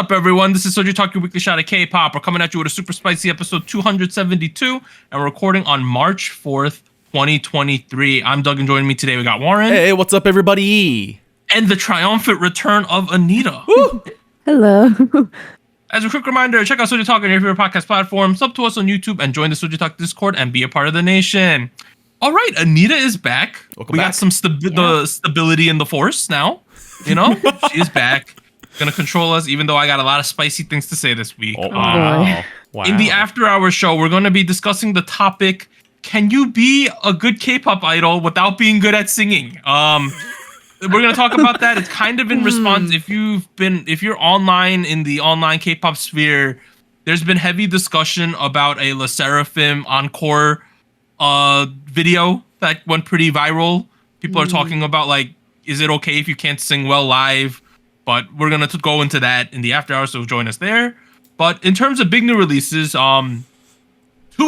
up, everyone? This is SojuTalk, your weekly shot of K-pop. We're coming at you with a super spicy episode 272, and we're recording on March 4th, 2023. I'm Doug, and joining me today, we got Warren. Hey, what's up, everybody? And the triumphant return of Anita. Hello. As a quick reminder, check out SojuTalk on your favorite podcast platform, sub to us on YouTube, and join the SojuTalk Discord and be a part of the nation. All right, Anita is back. Welcome we back. got some the stability in the force now. You know, she is back. Gonna control us, even though I got a lot of spicy things to say this week. Oh, wow. Wow. In the Afterhours show, we're gonna be discussing the topic: can you be a good K-pop idol without being good at singing? We're gonna talk about that. It's kind of in response if you're online in the online K-pop sphere. There's been heavy discussion about a Le Sserafim encore video that went pretty viral. People are talking about, like, is it okay if you can't sing well live? But we're going to go into that in the after hours, so join us there. But in terms of big new releases, two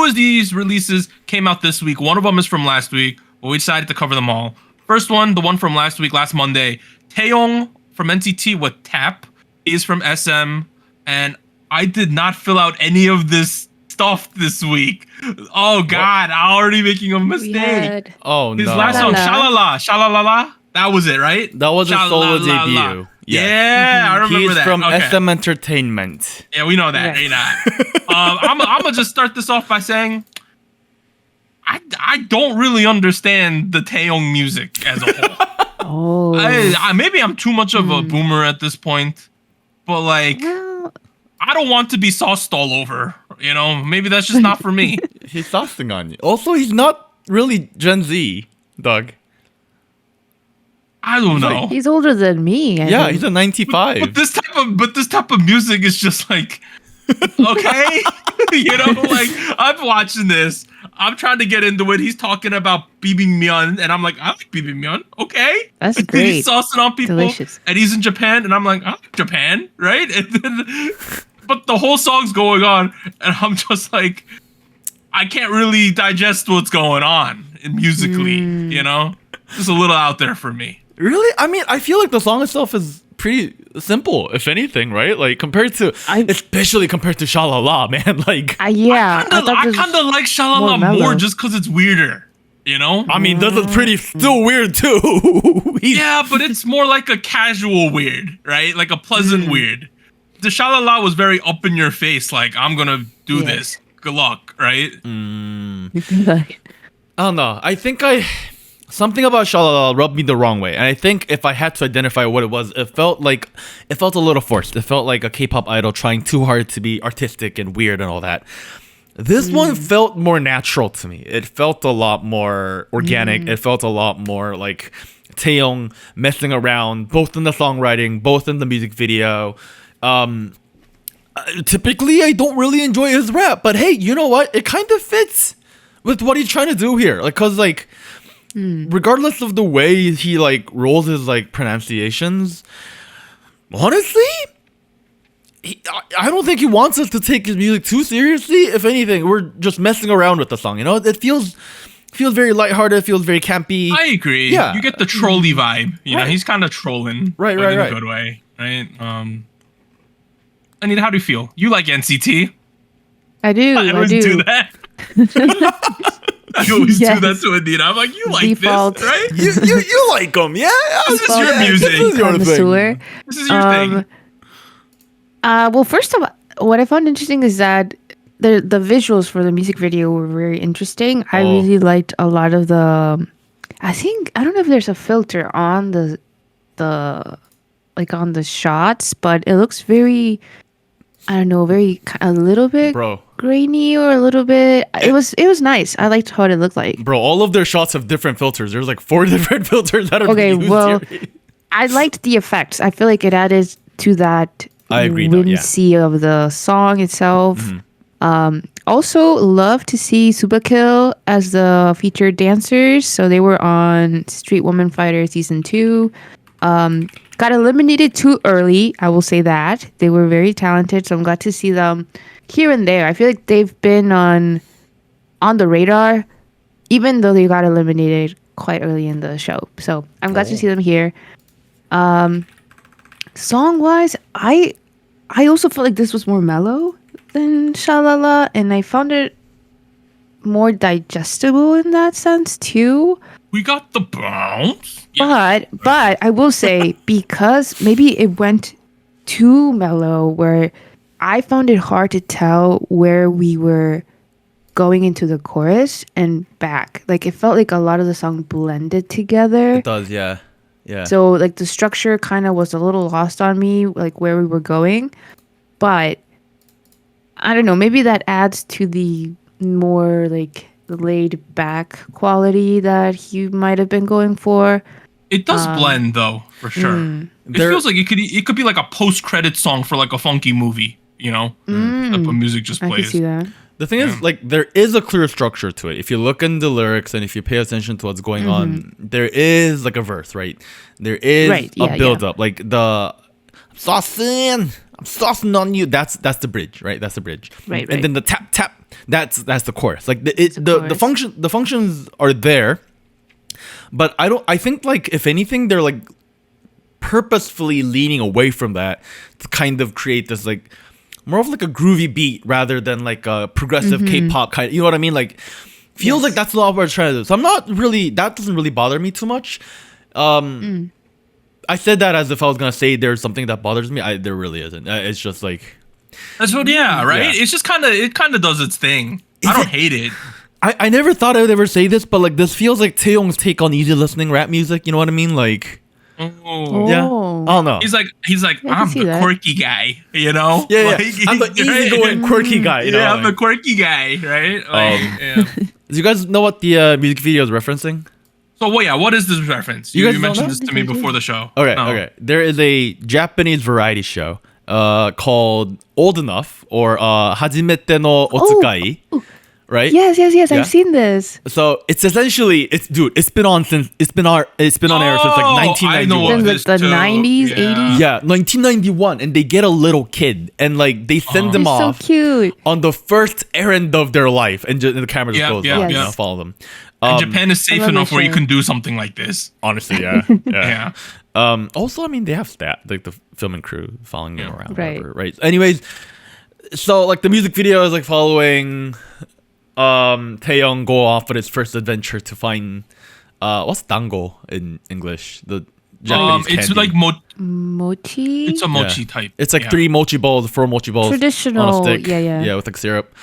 of these releases came out this week. One of them is from last week, but we decided to cover them all. First one, the one from last week, last Monday. Taeyong from NCT with Tap is from SM, and I did not fill out any of this stuff this week. Oh God, I'm already making a mistake. Oh, His no. last song, Shalala, Shalalala. That was it, right? That was a solo Shalalala. debut. Yeah, I remember He's that. from Okay. SM Entertainment. Yeah, we know that. Yes. I'm gonna just start this off by saying I don't really understand the Taeyong music as a whole. Oh. Maybe I'm too much of a boomer at this point, but like Well, I don't want to be sauced all over. You know, maybe that's just not for me. He's saucing on you. Also, he's not really Gen Z, Doug. I don't know. he's older than me. I Yeah, think. he's a 95. But this type of music is just like, okay, you know, like I'm watching this, I'm trying to get into it. He's talking about M.O.N.T, and I'm like, I like M.O.N.T, okay. That's And then he's great. saucing on people, Delicious. and he's in Japan, and I'm like, I like Japan, right? And then, but the whole song's going on, and I'm just like, I can't really digest what's going on musically, you know. Just a little out there for me. Really? I mean, I feel like the song itself is pretty simple, if anything, right? Like, especially compared to Shalala, man. Like, Yeah. I kind of like Shalala more more mellow. just because it's weirder, you know? I mean, this is pretty still weird, too. Yeah, but it's more like a casual weird, right? Like a pleasant weird. The Shalala was very up in your face, like, I'm gonna do Yes. this. Good luck, right? Like, I don't know. I think something about Shalala rubbed me the wrong way, and I think if I had to identify what it was, it felt a little forced. It felt like a K-pop idol trying too hard to be artistic and weird and all that. This one felt more natural to me. It felt a lot more organic. It felt a lot more like Taeyong messing around, both in the songwriting, both in the music video. Typically, I don't really enjoy his rap, but hey, you know what? It kind of fits with what he's trying to do here. Like, cause like, regardless of the way he like rolls his like pronunciations, honestly, I don't think he wants us to take his music too seriously. If anything, we're just messing around with the song. You know, it feels very lighthearted. It feels very campy. I agree. Yeah. You get the trolley vibe. You know, Right. he's kind of trolling. Right, but right, in right. a good way, right? Anita, how do you feel? You like NCT? I do. I I always do do. that. I always Yes. do that to Anita. I'm like, you like Default. this, right? you like him, yeah? This is your music. This is your thing. Connoisseur. This is your thing. Well, first of all, what I found interesting is that the visuals for the music video were very interesting. I really liked a lot of the. I don't know if there's a filter on the like on the shots, but it looks very. I don't know, a little bit Bro. grainy or a little bit. It was nice. I liked what it looked like. Bro, all of their shots have different filters. There's like 4 different filters that are Okay, used well, here. I liked the effects. I feel like it added to that I agree, though, yeah. whimsy of the song itself. Also, love to see Superkill as the featured dancers. So they were on Street Woman Fighter Season 2. Got eliminated too early, I will say that. They were very talented, so I'm glad to see them here and there. I feel like they've been on the radar, even though they got eliminated quite early in the show. So I'm glad to see them here. Song-wise, I I also felt like this was more mellow than Shalala, and I found it more digestible in that sense too. We got the bounce. Yeah. But I will say, because maybe it went too mellow, where I found it hard to tell where we were going into the chorus and back. Like, it felt like a lot of the song blended together. It does, yeah. Yeah. So like the structure kind of was a little lost on me, like where we were going. But I don't know, maybe that adds to the more like laid back quality that he might have been going for. It does blend though, for sure. It feels like it could be like a post-credit song for like a funky movie, you know? Type of music just I plays. can see that. The thing is, like, there is a clear structure to it. If you look in the lyrics and if you pay attention to what's going on, there is like a verse, right? There is a build up. Like I'm saucing on you. That's the bridge, right? That's the bridge. Right. And then the tap tap, that's the chorus. Like the functions are there, but I think like if anything, they're like purposefully leaning away from that to kind of create this like more of like a groovy beat rather than like a progressive K-pop kind of, you know what I mean? Like feels like that's a lot what we're trying to do. So I'm not really, that doesn't really bother me too much. I said that as if I was gonna say there's something that bothers me. There really isn't. It's just like that's what, right? It's just it kind of does its thing. I don't hate it. I never thought I would ever say this, but like this feels like Taeyong's take on easy listening rap music. You know what I mean? Like, yeah, I don't know. He's like I I'm can see the that. quirky guy, you know? Yeah, Like, I'm the easygoing quirky guy. You know, yeah, I'm like. the quirky guy, right? Like, yeah. Do you guys know what the music video is referencing? So, what is this reference? You You, guys mentioned know this to me before the show. Okay, No. okay. There is a Japanese variety show called Old Enough or Hajimete no Otsukai, right? Yes. Yeah. I've seen this. So it's essentially it's been on air since like I 1991. know In of the this too. 90s, 80s. Yeah, 1991, and they get a little kid, and like they send them It's so off cute. on the first errand of their life, and the camera just Yeah, goes yeah, off, you yeah. know, follow them. And Japan is safe love enough this where you show. can do something like this. Honestly, yeah, Yeah. Also, I mean, they have staff, like the filming crew following them around, Right. whatever, right? Anyways, so like the music video is like following Taeyong go off on his first adventure to find what's dango in English? The Japanese It's candy. like Mochi. it's a mochi type. It's like Yeah. 4 mochi balls on Traditional, a stick. yeah. with like syrup.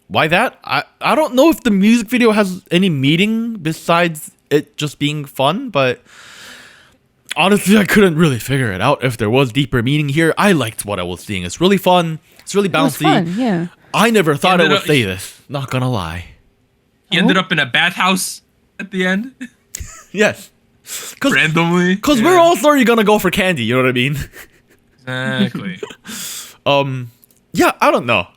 Why that? I don't know if the music video has any meaning besides it just being fun, but honestly, I couldn't really figure it out if there was deeper meaning here. I liked what I was seeing. It's really fun. It's really It was bouncy. fun, yeah. I never thought I ended would up- say this. Not gonna lie. He ended up in a bathhouse at the end, Yes. randomly. Because we're all sorry gonna go for candy, you know what I mean? Exactly. Yeah, I don't know.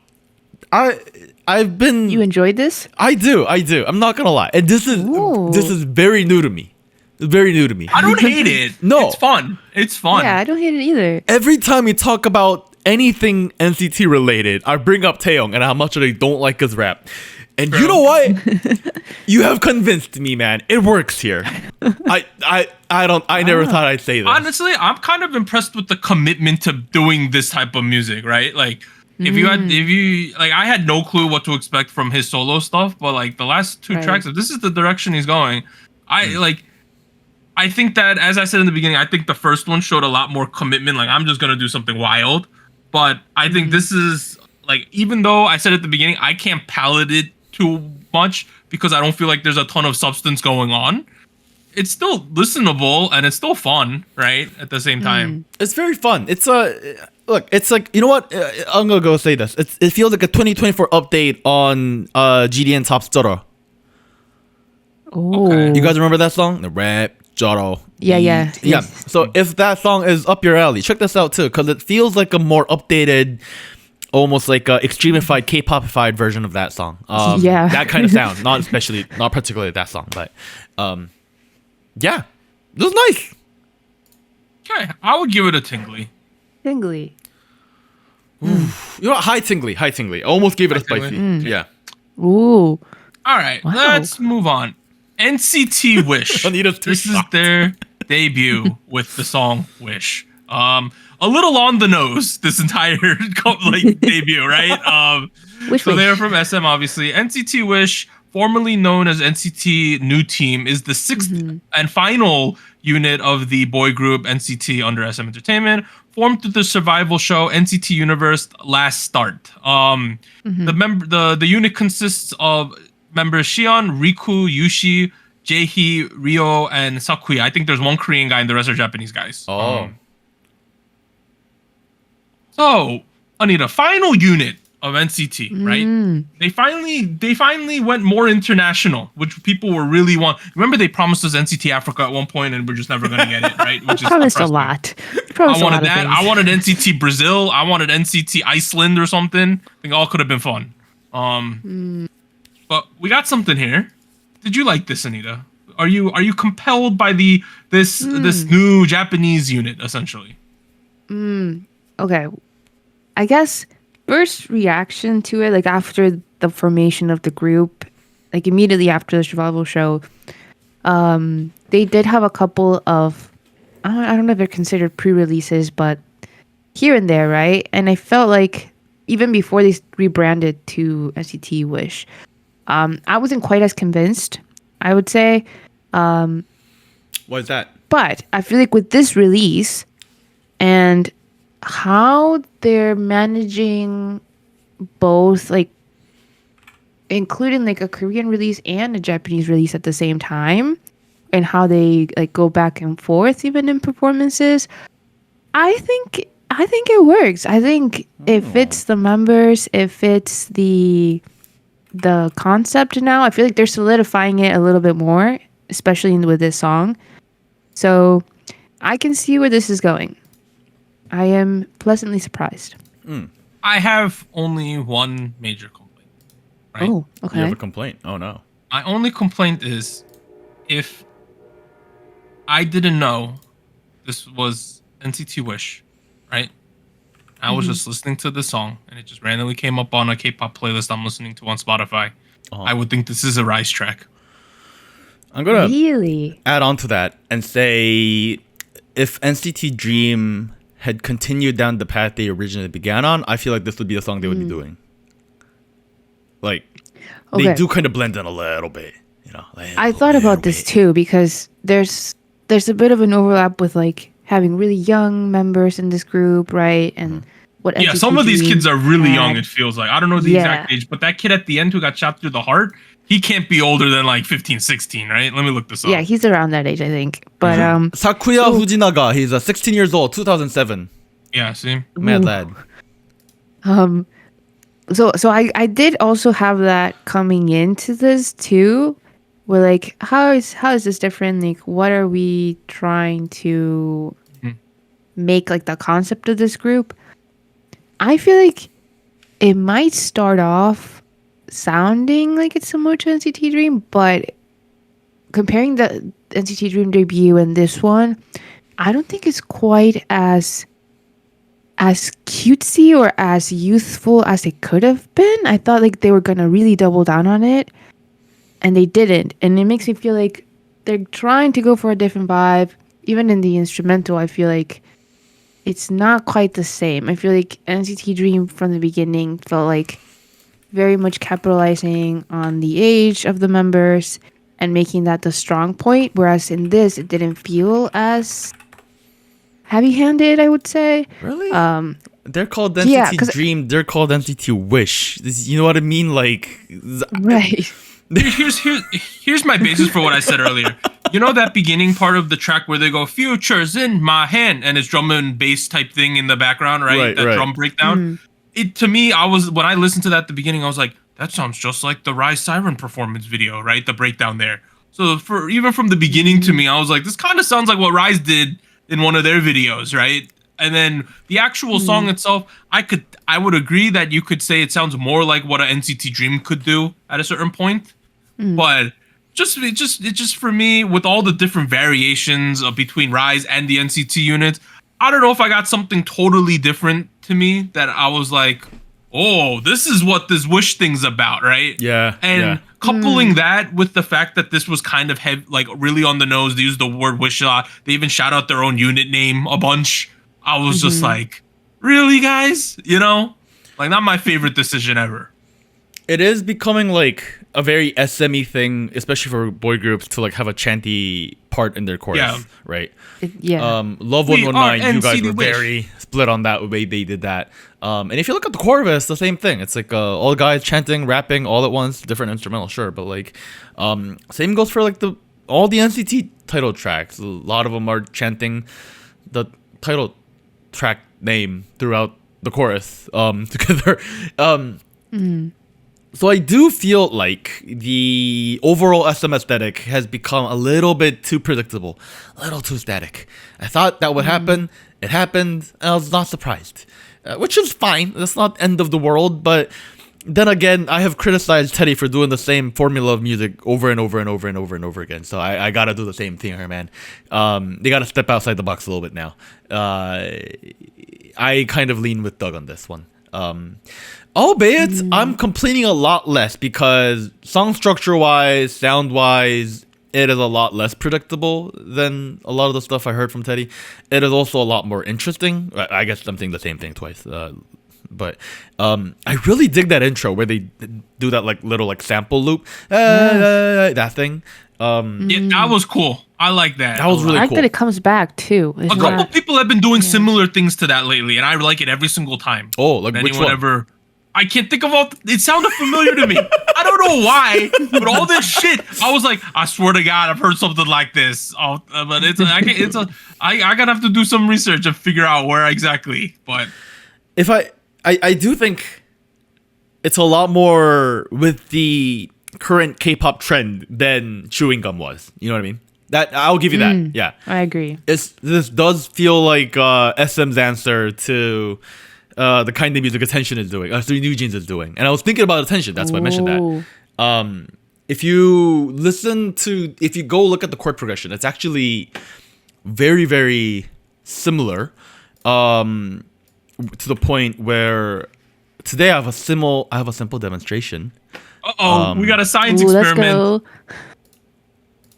I've been You enjoyed this? I do. I'm not gonna lie. And this Ooh. is very new to me. Very new to me. I don't hate it. No. It's fun. It's fun. Yeah, I don't hate it either. Every time we talk about anything NCT related, I bring up Taeyong and how much I don't like his rap. And you True. know what? You have convinced me, man. It works here. I never thought I'd say this. Honestly, I'm kind of impressed with the commitment to doing this type of music, right? Like if you I had no clue what to expect from his solo stuff, but like the last two Right. tracks, if this is the direction he's going, I think that, as I said in the beginning, I think the first one showed a lot more commitment. Like, I'm just gonna do something wild, but I think this is like, even though I said at the beginning I can't palate it too much because I don't feel like there's a ton of substance going on, it's still listenable and it's still fun, right? At the same time. It's very fun. It's look. It's like, you know what? I'm gonna go say this. It feels like a 2024 update on GDN Top Joro. Oh. Okay. You guys remember that song? The rap Joro. Yeah. Yeah. Yes. So if that song is up your alley, check this out too, because it feels like a more updated, almost like a extremified K-popified version of that song. Yeah. That kind of sound. Not particularly that song, but yeah, it was nice. Okay, I would give it a tingly. Tingly. You know what? High tingly. I almost gave it a High spicy. tingly? Yeah. Ooh. All right, Wow. let's move on. NCT Wish. Anita's too This is shocked. their debut with the song Wish. A little on the nose this entire debut, right? Which So Wish? they're from SM, obviously. NCT Wish, formerly known as NCT New Team, is the 6th and final unit of the boy group NCT under SM Entertainment, formed through the survival show NCT Universe Last Start. The unit consists of members Shion, Riku, Yushi, Jaehee, Ryo, and Sakuya. I think there's one Korean guy and the rest are Japanese guys. So, Anita, final unit of NCT, right? They finally went more international, which people were really want. Remember, they promised us NCT Africa at one point, and we're just never gonna get it, right? Which is Promised a depressing. lot. I wanted that. I wanted NCT Brazil. I wanted NCT Iceland or something. I think all could have been fun. But we got something here. Did you like this, Anita? Are you compelled by this new Japanese unit essentially? Okay. I guess first reaction to it, like after the formation of the group, like immediately after the survival show, they did have a couple of, I don't know if they're considered pre-releases, but here and there, right? And I felt like even before they rebranded to NCT Wish, I wasn't quite as convinced, I would say. Why is that? But I feel like with this release and how they're managing both, like including like a Korean release and a Japanese release at the same time, and how they like go back and forth even in performances, I think it works. I think it fits the members, it fits the concept now. I feel like they're solidifying it a little bit more, especially with this song. So I can see where this is going. I am pleasantly surprised. I have only one major complaint. Right? Oh, You okay. have a complaint? Oh no. My only complaint is if I didn't know this was NCT Wish, right? I was just listening to the song and it just randomly came up on a K-pop playlist I'm listening to on Spotify. I would think this is a Rise track. I'm gonna Really? add on to that and say if NCT Dream had continued down the path they originally began on, I feel like this would be the song they would be doing. Like, they Okay. do kind of blend in a little bit, you know. I thought about this too because there's a bit of an overlap with like having really young members in this group, right? And what Yeah, NCT some of these Dream kids are really young, had. it feels like. I don't know the exact age, but that kid at the end who got shot through the heart, he can't be older than like 15, 16, right? Let me look this up. Yeah, he's around that age, I think. But Sakuya Fujinaga, he's 16 years old, 2007. Yeah, see? Mad lad. so I did also have that coming into this too, where like how is this different? Like what are we trying to make like the concept of this group? I feel like it might start off sounding like it's similar to NCT Dream, but comparing the NCT Dream debut and this one, I don't think it's quite as cutesy or as youthful as it could have been. I thought like they were gonna really double down on it, and they didn't. And it makes me feel like they're trying to go for a different vibe. Even in the instrumental, I feel like it's not quite the same. I feel like NCT Dream from the beginning felt like very much capitalizing on the age of the members and making that the strong point, whereas in this it didn't feel as heavy-handed, I would say. Really? They're called Yeah, NCT 'cause- Dream. They're called NCT Wish. You know what I mean? Like, Right. Here's my basis for what I said earlier. You know that beginning part of the track where they go "Future's in my hand" and it's drum and bass type thing in the background, right? Right, that right. drum breakdown. It to me, when I listened to that at the beginning, I was like, that sounds just like the Rise Siren performance video, right? The breakdown there. So even from the beginning to me, I was like, this kind of sounds like what Rise did in one of their videos, right? And then the actual song itself, I would agree that you could say it sounds more like what an NCT Dream could do at a certain point. But it just for me, with all the different variations of between Rise and the NCT units, I don't know if I got something totally different to me that I was like, oh, this is what this Wish thing's about, right? Yeah, And yeah. coupling that with the fact that this was kind of like really on the nose, they used the word Wish a lot. They even shout out their own unit name a bunch. I was just like, really, guys? You know, like not my favorite decision ever. It is becoming like a very SME thing, especially for boy groups, to like have a chanty part in their chorus, right? Love We 119, you are guys NCT were Wish. very split on that way they did that. And if you look at the chorus, it's the same thing. It's like all guys chanting, rapping all at once, different instrumental, sure, but like same goes for like all the NCT title tracks. A lot of them are chanting the title track name throughout the chorus together. So I do feel like the overall SM aesthetic has become a little bit too predictable, a little too static. I thought that would happen. It happened, and I was not surprised, which is fine. That's not end of the world, but then again, I have criticized Teddy for doing the same formula of music over and over and over and over and over again. So I gotta do the same thing here, man. They gotta step outside the box a little bit now. I kind of lean with Doug on this one. Albeit, I'm complaining a lot less because song structure wise, sound wise, it is a lot less predictable than a lot of the stuff I heard from Teddy. It is also a lot more interesting. I guess I'm saying the same thing twice. But I really dig that intro where they do that like little like sample loop, that thing. Yeah, that was cool. I like that. That was really I like cool. that it comes back too. A couple people have been doing similar things to that lately, and I like it every single time. Oh, like If which anyone one? ever, I can't think of all. It sounded familiar to me. I don't know why, but all this shit, I was like, I swear to God, I've heard something like this. Oh, but I gotta have to do some research and figure out where exactly. But If I do think it's a lot more with the current K-pop trend than chewing gum was. You know what I mean? That I'll give you that. Yeah, I agree. this does feel like SM's answer to the kind of music Attention is doing. So New Jeans is doing. And I was thinking about Attention. That's why I mentioned that. If you go look at the chord progression, it's actually very, very similar. To the point where today I have a simple demonstration. we got a science Let's experiment. go.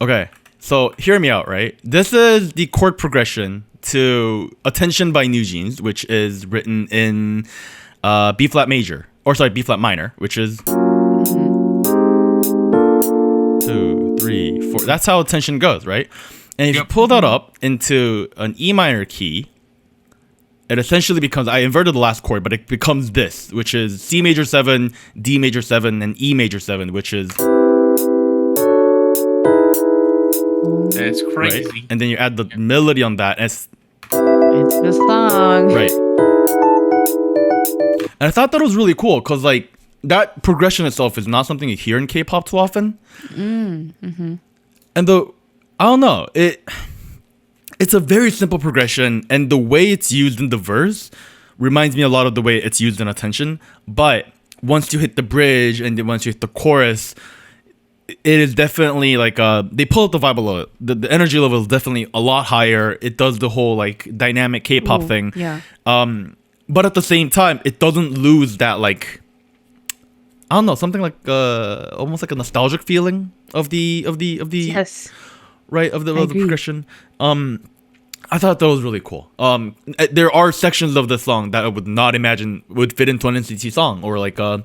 Okay, so hear me out, right? This is the chord progression to Attention by New Jeans, which is written in B flat major, or sorry, B flat minor, which is 2, 3, 4. That's how Attention goes, right? And if you pull that up into an E minor key, it essentially becomes, I inverted the last chord, but it becomes this, which is C major 7, D major 7, and E major 7, which is That's crazy. right. And then you add the melody on that. And it's the song. right. And I thought that was really cool because like that progression itself is not something you hear in K-pop too often. And I don't know, it's a very simple progression, and the way it's used in the verse reminds me a lot of the way it's used in Attention. But once you hit the bridge and then once you hit the chorus, it is definitely like they pull up the vibe a lot. The energy level is definitely a lot higher. It does the whole like dynamic K-pop thing. Yeah. But at the same time, it doesn't lose that like, I don't know, something like almost like a nostalgic feeling of the Yes. right of the agree. progression. I thought that was really cool. There are sections of the song that I would not imagine would fit into an NCT song or like or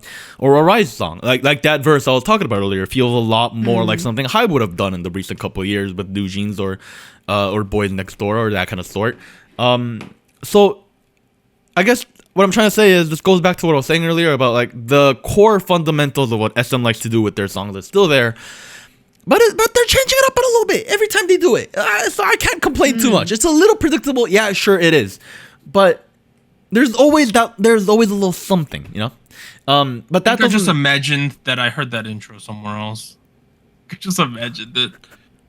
a Rise song. Like that verse I was talking about earlier feels a lot more like something I would have done in the recent couple of years with New Jeans or Boys Next Door or that kind of sort. So I guess what I'm trying to say is this goes back to what I was saying earlier about like the core fundamentals of what SM likes to do with their songs is still there. But they're changing it up a little bit every time they do it. So I can't complain too much. It's a little predictable. Yeah, sure it is. But there's always a little something, you know? But that I just doesn't... imagined that I heard that intro somewhere else. I just imagined it.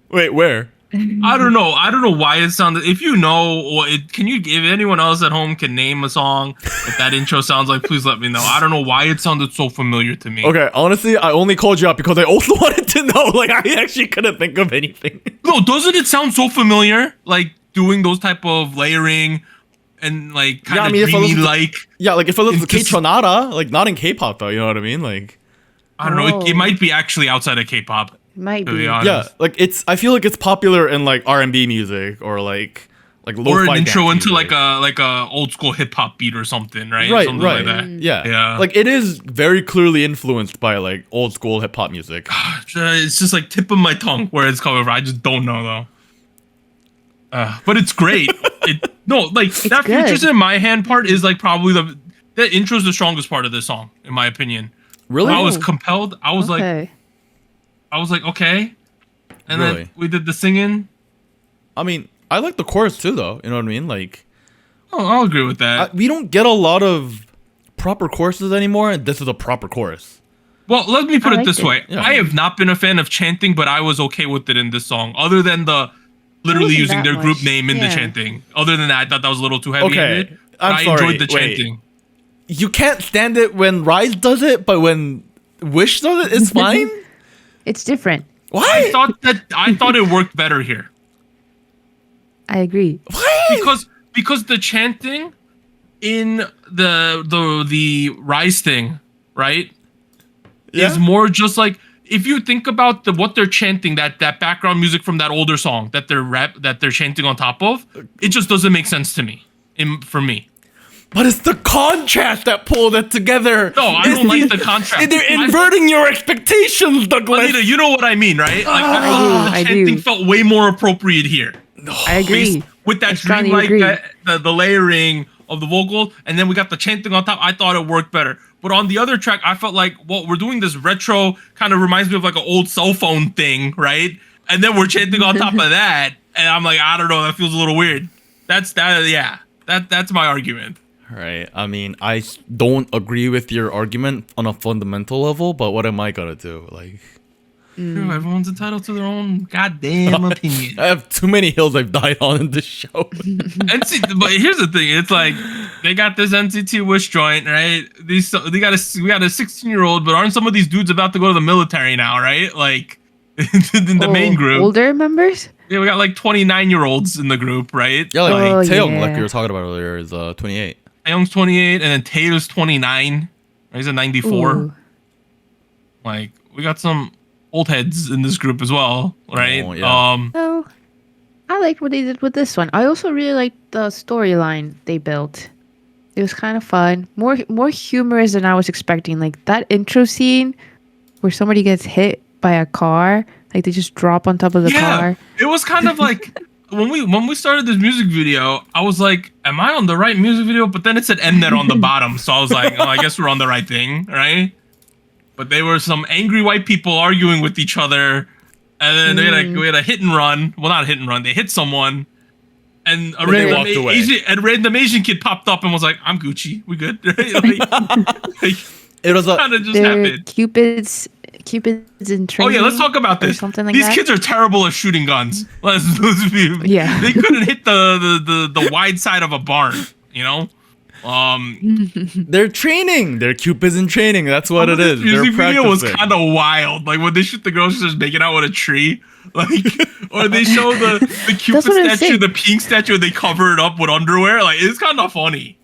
Wait, where? I don't know why it sounded. If you know, or if anyone else at home can name a song that intro sounds like, please let me know. I don't know why it sounded so familiar to me. Okay, honestly, I only called you out because I also wanted to know. Like, I actually couldn't think of anything. No, doesn't it sound so familiar? Like doing those type of layering and like kind of dreamy like. Yeah, like if I listen to It's just- K-Tronada, like not in K-pop though, you know what I mean? Like, I don't know. It might be actually outside of K-pop. Might To be be. honest. yeah, like I feel like it's popular in like R&B music or like like or lo-fi an intro dance into music. like a old school hip hop beat or something, right? Right, Something right. like that. Yeah. Like it is very clearly influenced by like old school hip hop music. It's just like tip of my tongue where it's coming from. I just don't know though. But it's great. That good. Futures in My Hand part is like probably the intro's the strongest part of this song, in my opinion. Really? I was compelled. I was like, okay. And Really? then we did the singing. I mean, I like the chorus too, though. You know what I mean? Like, I'll agree with that. we don't get a lot of proper choruses anymore, and this is a proper chorus. Well, let me put I it liked this it. way. Yeah. I have not been a fan of chanting, but I was okay with it in this song. Other than the literally wasn't using that their group much. name in the Yeah. chanting. Other than that, I thought that was a little too heavy. Okay, But I'm I sorry, enjoyed the wait. chanting. You can't stand it when Rise does it, but when Wish does it, it's fine. It's different. Why? I thought it worked better here. I agree. Why? Because the chanting in the Rise thing, right? Yeah. Is more just like if you think about what they're chanting, that background music from that older song that they're chanting on top of, it just doesn't make sense to me. For me. But it's the contrast that pulled it together. No, I don't like the contrast. They're inverting your expectations, Douglas. Anita, you know what I mean, right? Like I the do. chanting felt way more appropriate here. I agree. With I that strongly dreamlike, agree. the layering of the vocal, and then we got the chanting on top. I thought it worked better. But on the other track, I felt like, well, we're doing this retro, kind of reminds me of like an old cell phone thing, right? And then we're chanting on top of that, and I'm like, I don't know, that feels a little weird. That's my argument. Right. I mean, I don't agree with your argument on a fundamental level, but what am I gonna do? Like, True, everyone's entitled to their own goddamn opinion. I have too many hills I've died on in this show. But here's the thing: it's like they got this NCT Wish joint, right? We got a 16-year-old, but aren't some of these dudes about to go to the military now, right? Like in the main group. Older members? Yeah, we got like 29-year-olds in the group, right? Yeah, like Oh, Taeyong, like yeah. we were talking about earlier, is 28. Taeyong's 28, and then Tae's 29. Right? He's a 94. Ooh. Like we got some old heads in this group as well, right? Oh, yeah. So, I liked what they did with this one. I also really liked the storyline they built. It was kind of fun, more humorous than I was expecting. Like that intro scene where somebody gets hit by a car, like they just drop on top of the car. It was kind of like when we started this music video, I was like, am I on the right music video? But then it said Mnet on the bottom, so I was like, oh, I guess we're on the right thing, right? But they were some angry white people arguing with each other, and then we had a hit and run. Well, not a hit and run. They hit someone, and a they random walked away. random Asian kid popped up and was like, "I'm Gucci. We good?" Like, It was kind of just They're happened. Cupids in Oh training. yeah, let's talk about or this. something like These that. kids are terrible at shooting guns. Let's be. Yeah. They couldn't hit the wide side of a barn. You know. They're training. They're Cupids in training. That's what it is. This music They're video was practicing. kind of wild. Like when they shoot the girls just making out with a tree. Like, or they show the Cupid what I'm statue, saying. the pink statue, and they cover it up with underwear. Like it's kind of funny.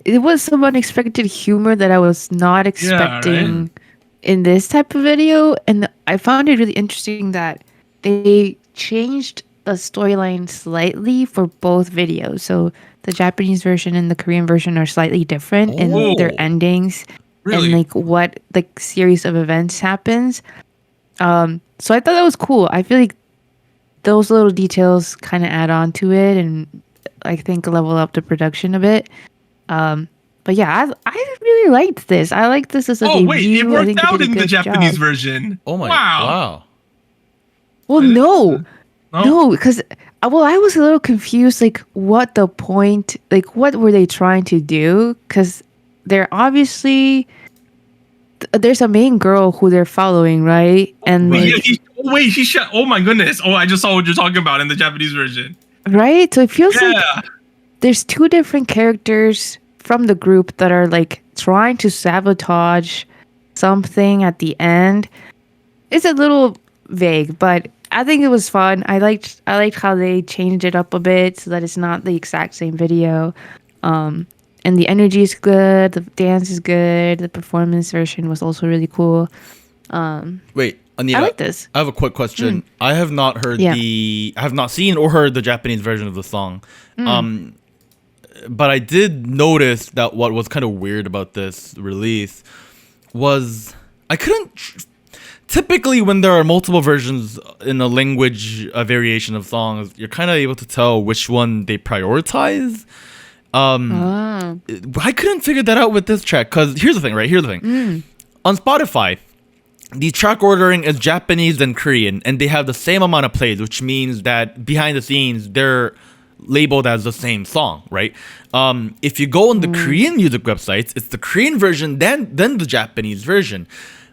It was some unexpected humor that I was not expecting in this type of video, and I found it really interesting that they changed the storyline slightly for both videos. So the Japanese version and the Korean version are slightly different in their endings Really? and like what the series of events happens. So I thought that was cool. I feel like those little details kind of add on to it, and I think level up the production a bit. But yeah, I really liked this. I liked this as a Oh wait, debut. it I worked think they out did a in the good Japanese job. version. Oh my! Wow. Wow. Well, no, No? because I was a little confused. Like, what the point? Like, what were they trying to do? Because they're obviously there's a main girl who they're following, right? And Yeah, like, he shot. Oh my goodness! Oh, I just saw what you're talking about in the Japanese version. right? So it feels like Yeah. there's two different characters from the group that are like trying to sabotage something at the end. It's a little vague, but I think it was fun. I liked how they changed it up a bit so that it's not the exact same video. And the energy is good, the dance is good, the performance version was also really cool. Wait, Anita, I like this. I have a quick question. I have not heard I have not seen or heard the Japanese version of the song. But I did notice that what was kind of weird about this release was I couldn't. Typically, when there are multiple versions in a language variation of songs, you're kind of able to tell which one they prioritize. I couldn't figure that out with this track because here's the thing, right? On Spotify, the track ordering is Japanese and Korean, and they have the same amount of plays, which means that behind the scenes, they're labeled as the same song, right? If you go on the Korean music websites, it's the Korean version, then the Japanese version,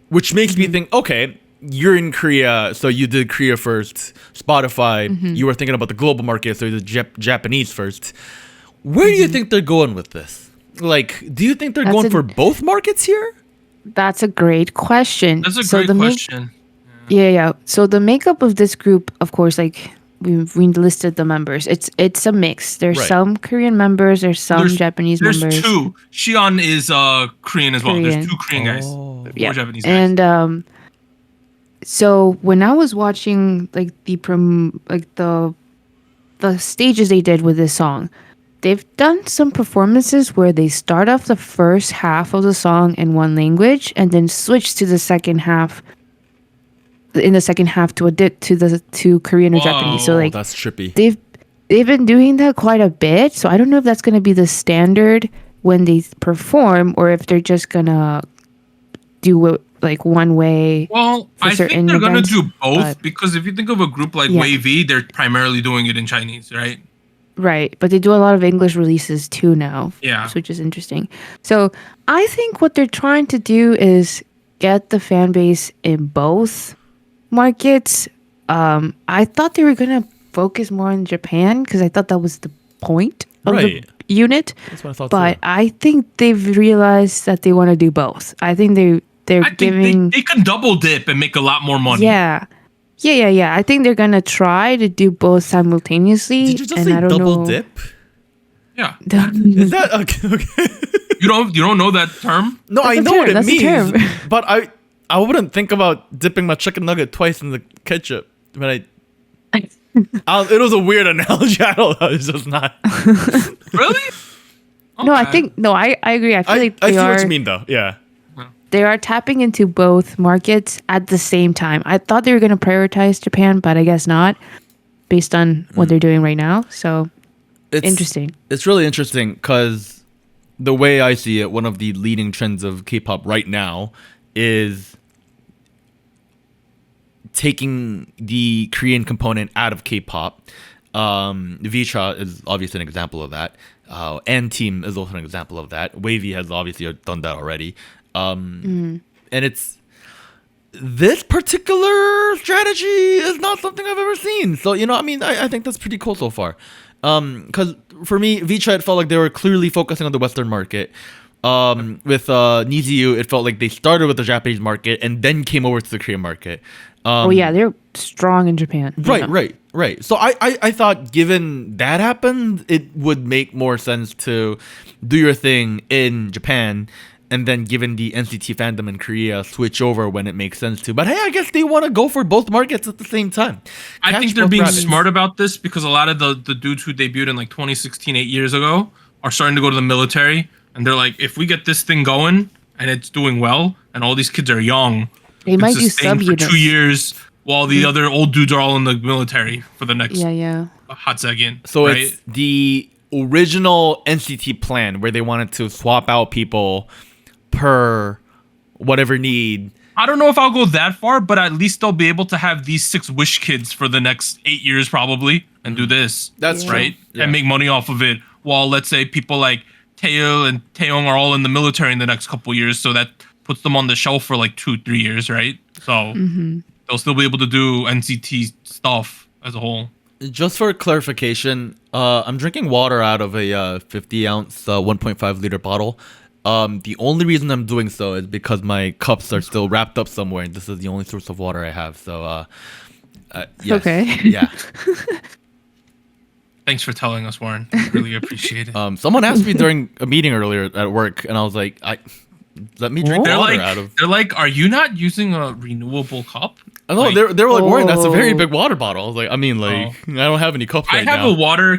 which makes me think, okay, you're in Korea, so you did Korea first. Spotify, you were thinking about the global market, so you did Japanese first. Where do you think they're going with this? Like, do you think they're going for both markets here? That's a great question. That's a great question. Yeah. So the makeup of this group, of course, like we listed the members. It's a mix. There's some Korean members. There's some Japanese members. There's two. Shion is Korean as well. There's two Korean guys. Four Japanese guys. And so when I was watching like the stages they did with this song, they've done some performances where they start off the first half of the song in one language and then switch to the second half. In the second half to Korean or Japanese. So like that's trippy. They've been doing that quite a bit. So I don't know if that's gonna be the standard when they perform or if they're just gonna do it like one way. Well, I think they're gonna do both because if you think of a group like Yeah. Wavy, they're primarily doing it in Chinese, right? Right, but they do a lot of English releases too now. Yeah. Which is interesting. So I think what they're trying to do is get the fan base in both markets. I thought they were gonna focus more on Japan because I thought that was the point of the unit. That's what I thought. But I think they've realized that they want to do both. I think they're giving. They can double dip and make a lot more money. Yeah. I think they're gonna try to do both simultaneously. Did you just say double dip? Yeah. Is that okay? You don't know that term? No, I know what it That's a means, term. but I wouldn't think about dipping my chicken nugget twice in the ketchup. But it was a weird analogy. I don't know. It's just not. Really? No, I agree. I feel like I see what you mean, though. Yeah. They are tapping into both markets at the same time. I thought they were going to prioritize Japan, but I guess not, based on what they're doing right now. So, interesting. It's really interesting because the way I see it, one of the leading trends of K-pop right now is taking the Korean component out of K-pop. Vitra is obviously an example of that. N-Team is also an example of that. Wavy has obviously done that already. And it's this particular strategy is not something I've ever seen. So, I think that's pretty cool so far. Because for me, Vitra, it felt like they were clearly focusing on the Western market. With Niziu, it felt like they started with the Japanese market and then came over to the Korean market. They're strong in Japan. Right. So I thought given that happened, it would make more sense to do your thing in Japan and then given the NCT fandom in Korea, switch over when it makes sense to. But hey, I guess they want to go for both markets at the same time. I think they're being smart about this because a lot of the dudes who debuted in like 2016, 8 years ago, are starting to go to the military. And they're like, if we get this thing going and it's doing well, and all these kids are young, they might do sustain for 2 years while the other old dudes are all in the military for the next hot second. So it's the original NCT plan where they wanted to swap out people per whatever need. I don't know if I'll go that far, but at least they'll be able to have these 6 Wish kids for the next 8 years probably and do this. That's right. Yeah. And make money off of it. While let's say people like Taeyong and Taeyong are all in the military in the next couple years, so that puts them on the shelf for like 2-3 years, right? So they'll still be able to do NCT stuff as a whole. Just for clarification, I'm drinking water out of a 50-ounce 1.5 liter bottle. The only reason I'm doing so is because my cups are still wrapped up somewhere, and this is the only source of water I have. So, yes. Okay. Yeah. Thanks for telling us, Warren. Really appreciate it. Someone asked me during a meeting earlier at work, and I was like, let me drink water out of. They're like, are you not using a renewable cup? I know Like, they were like, Warren, that's a very Oh. big water bottle. I was like, I mean, like, I don't have any cups I right have now. a water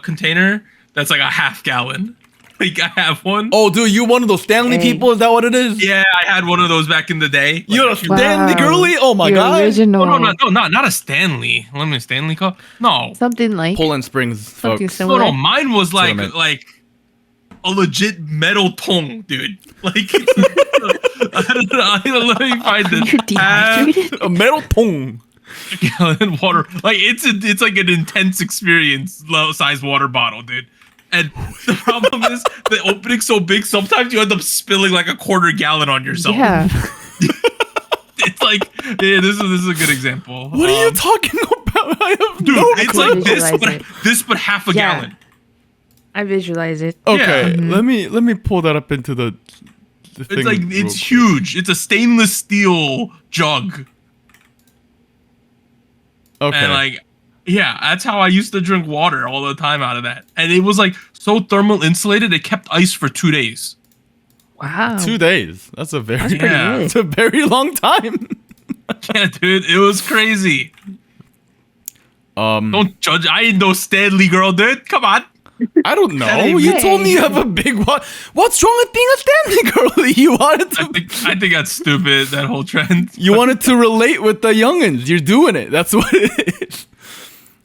container that's like a half gallon. Like I have one. Oh, dude, you one of those Stanley Hey. people? Is that what it is? Yeah, I had one of those back in the day. You're a Like, Stanley girly? Oh my Your god. Original. not a Stanley. Let me Stanley cup. No, Something like Poland Springs, something folks. similar. no, mine was what I meant. like a legit metal tong, dude. Like I don't know. Let me find this. You're dehydrated. A metal tongue. Gallon water. Like it's like an intense experience. Size water bottle, dude. And the problem is the opening's so big. Sometimes you end up spilling like a quarter gallon on yourself. Yeah. It's like yeah, this is a good example. What are you talking about? I have Dude, no it's clue. like this, Visualize it. but half a Yeah. gallon. I visualize it. Okay, Yeah. let me pull that up into the thing. It's like real it's quick. huge. It's a stainless steel jug. Okay. And like, yeah, that's how I used to drink water all the time out of that. And it was like so thermal insulated, it kept ice for 2 days. Wow. 2 days. That's a very That's pretty Yeah. good. it's a very long time. Yeah, dude, it was crazy. Don't judge. I ain't no Stanley girl, dude. Come on. I don't know. Hey, You told me you have a big one. What's wrong with being a Stanley girl? You wanted I to think that's stupid, that whole trend. you wanted to relate with the youngins. You're doing it. That's what it is.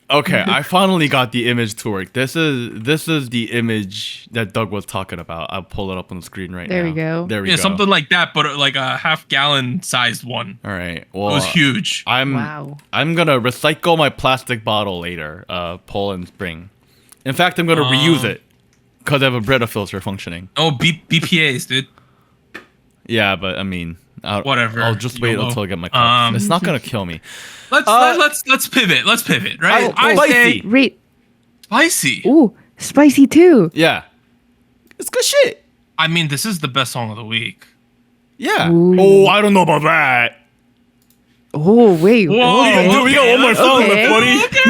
Okay, I finally got the image to work. This is the image that Doug was talking about. I'll pull it up on the screen right There now. we go. There we Yeah, go. something like that, but like a half gallon sized one. All right. It Well, was huge. Wow. I'm gonna recycle my plastic bottle later, Poland Spring. In fact, I'm gonna reuse it because I have a Brita filter functioning. Oh, BPAs, dude. Yeah, but I mean, Whatever. I'll just wait YOLO. until I get my cups. It's not gonna kill me. Let's pivot. Let's pivot, right? I spicy. say Rate. spicy. Ooh, spicy too. Yeah, it's good shit. I mean, this is the best song of the week. Yeah. Ooh. Oh, I don't know about that. Oh wait. Whoa. Hey, dude, we got one more song Okay. left, buddy.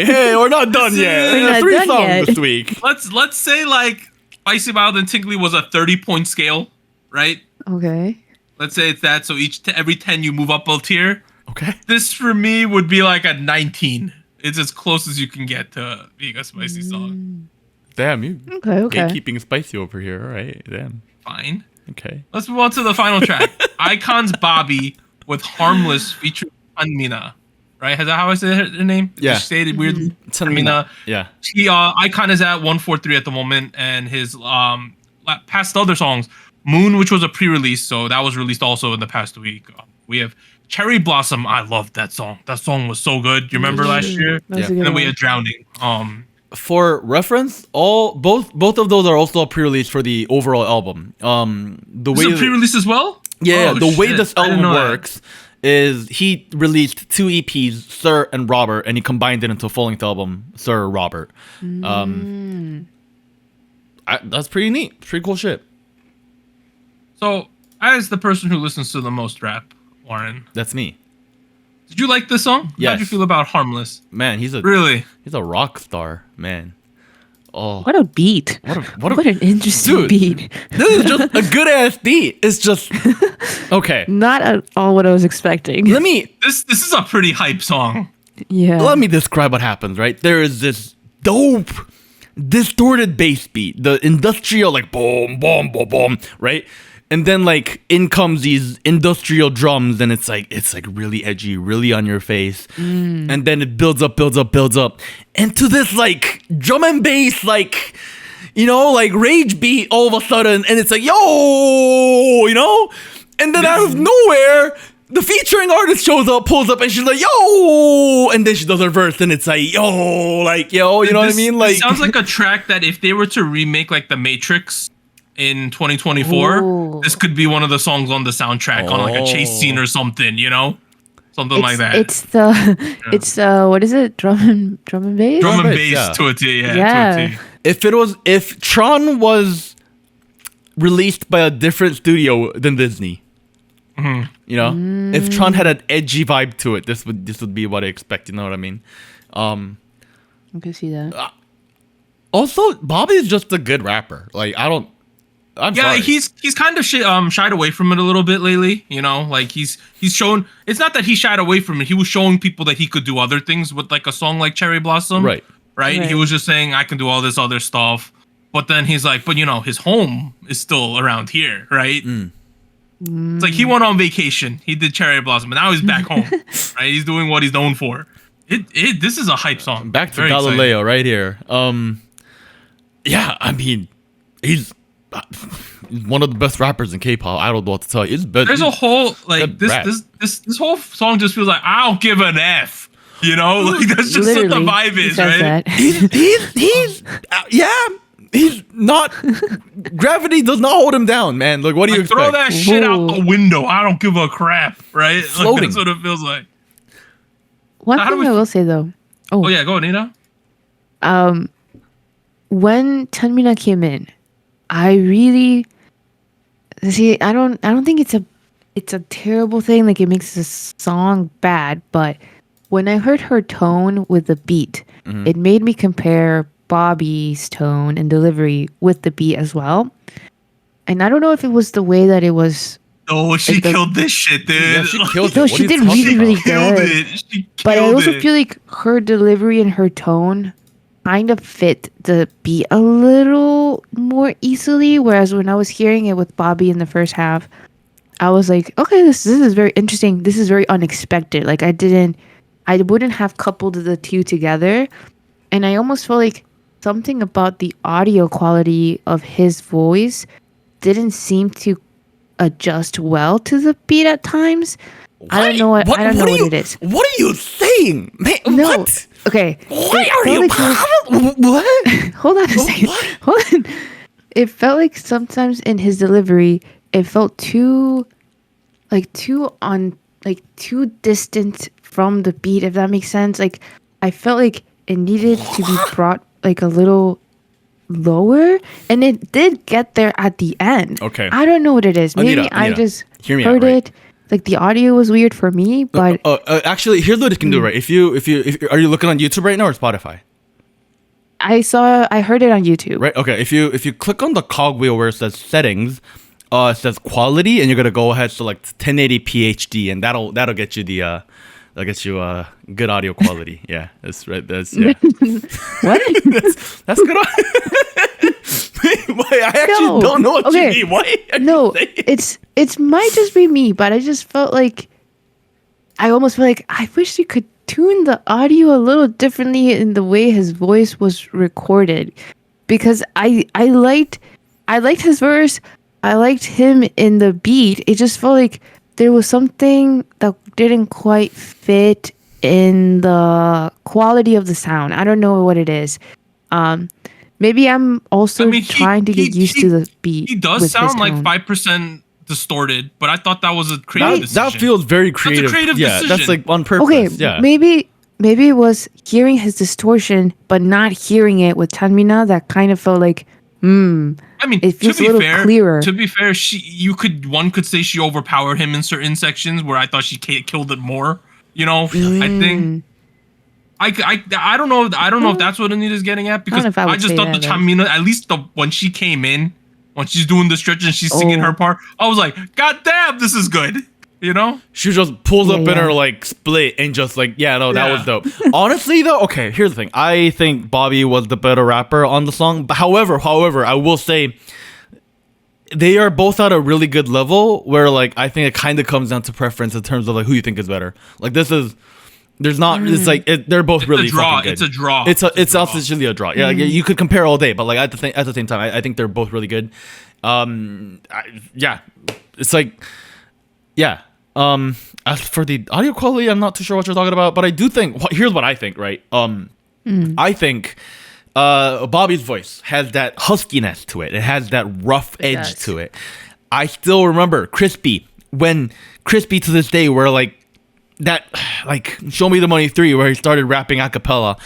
Hey, we're not done yet. We're not 3 done songs yet. this week. Let's say like Spicy, Mild, and Tingly was a 30-point scale, right? Okay. Let's say it's that. So every 10 you move up a tier. Okay. This for me would be like a 19. It's as close as you can get to being a spicy song. Damn, you Okay. gatekeeping spicy over here. All right. Damn. Fine. Okay. Let's move on to the final track. iKON's Bobby with Harmless featuring Chanmina. Right? Is that how I say her name? Yeah. Just stated weirdly. Chanmina. Yeah. He iKON is at 143 at the moment, and his past other songs, Moon, which was a pre-release, so that was released also in the past week. We have Cherry Blossom. I loved that song. That song was so good. You remember last year? That was Yeah. a good And then we one. had Drowning. For reference, both of those are also a pre-release for the overall album. The Was way it pre-release as well? yeah, Oh, the way shit. this I didn't album know that. works is he released 2 EPs, Sir and Robert, and he combined it into a full-length album, Sir Robert. That's pretty neat. Pretty cool shit. So, as the person who listens to the most rap, Warren, That's me. did you like this song? Yes. How'd you feel about Harmless? Man, he's a Really? rock star, man. Oh, What a beat. what a What an interesting Dude. beat. this is just a good ass beat. It's just okay. Not at all what I was expecting. Let me This is a pretty hype song. Yeah. let me describe what happens, right? There is this dope distorted bass beat, the industrial like boom boom boom boom, right? And then like in comes these industrial drums and it's like really edgy, really on your face. And then it builds up and to this like drum and bass like like rage beat all of a sudden, and it's like yo, and then out of nowhere the featuring artist shows up, pulls up, and she's like, yo! And then she does her verse, and it's like, yo, like, yo, you know what I mean? Like, This sounds like a track that if they were to remake like The Matrix in 2024, Ooh. this could be one of the songs on the soundtrack on like a chase scene or something, something like that. It's what is it? Drum and bass? Drum and bass, bass yeah. to a T, yeah. Yeah. To a T. if Tron was released by a different studio than Disney, if Tron had an edgy vibe to it, this would be what I expect. You know what I mean? I can see that. Also, Bobby is just a good rapper. Like, I don't I'm Yeah, sorry. he's kind of shied away from it a little bit lately. You know, like he's shown. It's not that he shied away from it. He was showing people that he could do other things with like a song like Cherry Blossom. Right. Right. He was just saying I can do all this other stuff, but then he's like, but you know, his home is still around here, right? It's like he went on vacation. He did Cherry Blossom, but now he's back home. Right. He's doing what he's known for. This is a hype song. Back to Very Galileo right here. Yeah, I mean, he's one of the best rappers in K-pop. I don't know what to tell you. It's better. There's a whole like good rap. this whole song just feels like I don't give an F. You know, like that's just what the Literally, vibe he is, says right? that. He's not. Gravity does not hold him down, man. Like, what do you Like, throw expect? that shit out Whoa. the window. I don't give a crap, right? Like, Floating. that's what it feels like. One How do thing we- I will say though, Oh yeah, go Nina. when Chanmina came in, I really see. I don't think it's a terrible thing. Like it makes the song bad, but when I heard her tone with the beat, it made me compare Bobby's tone and delivery with the beat as well. And I don't know if it was the way that it was. Oh, she Like the- killed this shit, dude. Yeah, she killed it. No, What she are you did talking really, about? really Killed good. it. She killed But I also it. feel like her delivery and her tone kind of fit the beat a little more easily. Whereas when I was hearing it with Bobby in the first half, I was like, okay, this is very interesting. This is very unexpected. Like I wouldn't have coupled the two together. And I almost felt like something about the audio quality of his voice didn't seem to adjust well to the beat at times. I don't know what I don't know what it is. What are you saying, man? No. What? Okay. Why It are felt you? like he was- What? Hold on a second. What? Hold on. It felt like sometimes in his delivery, it felt too distant from the beat, if that makes sense. Like I felt like it needed to be brought like a little lower, and it did get there at the end. Okay. I don't know what it is. Maybe I Anita, just hear me out, heard right? it. Like the audio was weird for me, but Actually, here's what you can do, right? If you are you looking on YouTube right now or Spotify? I heard it on YouTube. Right. Okay. If you click on the cogwheel where it says settings, it says quality, and you're gonna go ahead select 1080p HD, and that'll get you that'll get you good audio quality. Yeah, that's right. That's yeah. What? That's good. Wait, I actually No. don't know what Okay. you mean. Why? are you No, saying- it's might just be me, but I just felt like I almost feel like I wish you could tune the audio a little differently in the way his voice was recorded, because I liked his verse. I liked him in the beat. It just felt like there was something that didn't quite fit in the quality of the sound. I don't know what it is. Maybe I'm also I mean, trying to get used to the beat. He with does his sound like tone. 5% distorted, but I thought that was a creative decision. that feels very creative. creative yeah, that's decision. like on purpose. Okay, yeah. maybe it was hearing his distortion, but not hearing it with Chanmina. That kind of felt like, I mean, it feels to a be little fair, clearer. To be fair, one could say she overpowered him in certain sections where I thought she killed it more. You know, I think. I don't know. I don't know if that's what Anita's getting at, because know if I I would just say thought the that, though. Chanmina, at least when she came in, when she's doing the stretch and she's singing Oh. her part, I was like, God damn, this is good. You know? She just pulls up in Yeah. her like split and just like, yeah, no, that Yeah. was dope. Honestly though, okay, here's the thing. I think Bobby was the better rapper on the song. But however, I will say they are both at a really good level where like I think it kind of comes down to preference in terms of like who you think is better. Like there's not it's like they're both really a draw. fucking good. It's a draw. It's It's a draw. essentially a draw. Yeah, like, you could compare all day, but like at the same time, I think they're both really good. Yeah, it's like yeah. As for the audio quality, I'm not too sure what you're talking about, but I do think here's what I think, right? I think Bobby's voice has that huskiness to it. It has that rough edge does. to it. I still remember Crispy to this day, where like that, like Show Me the Money 3, where he started rapping a cappella,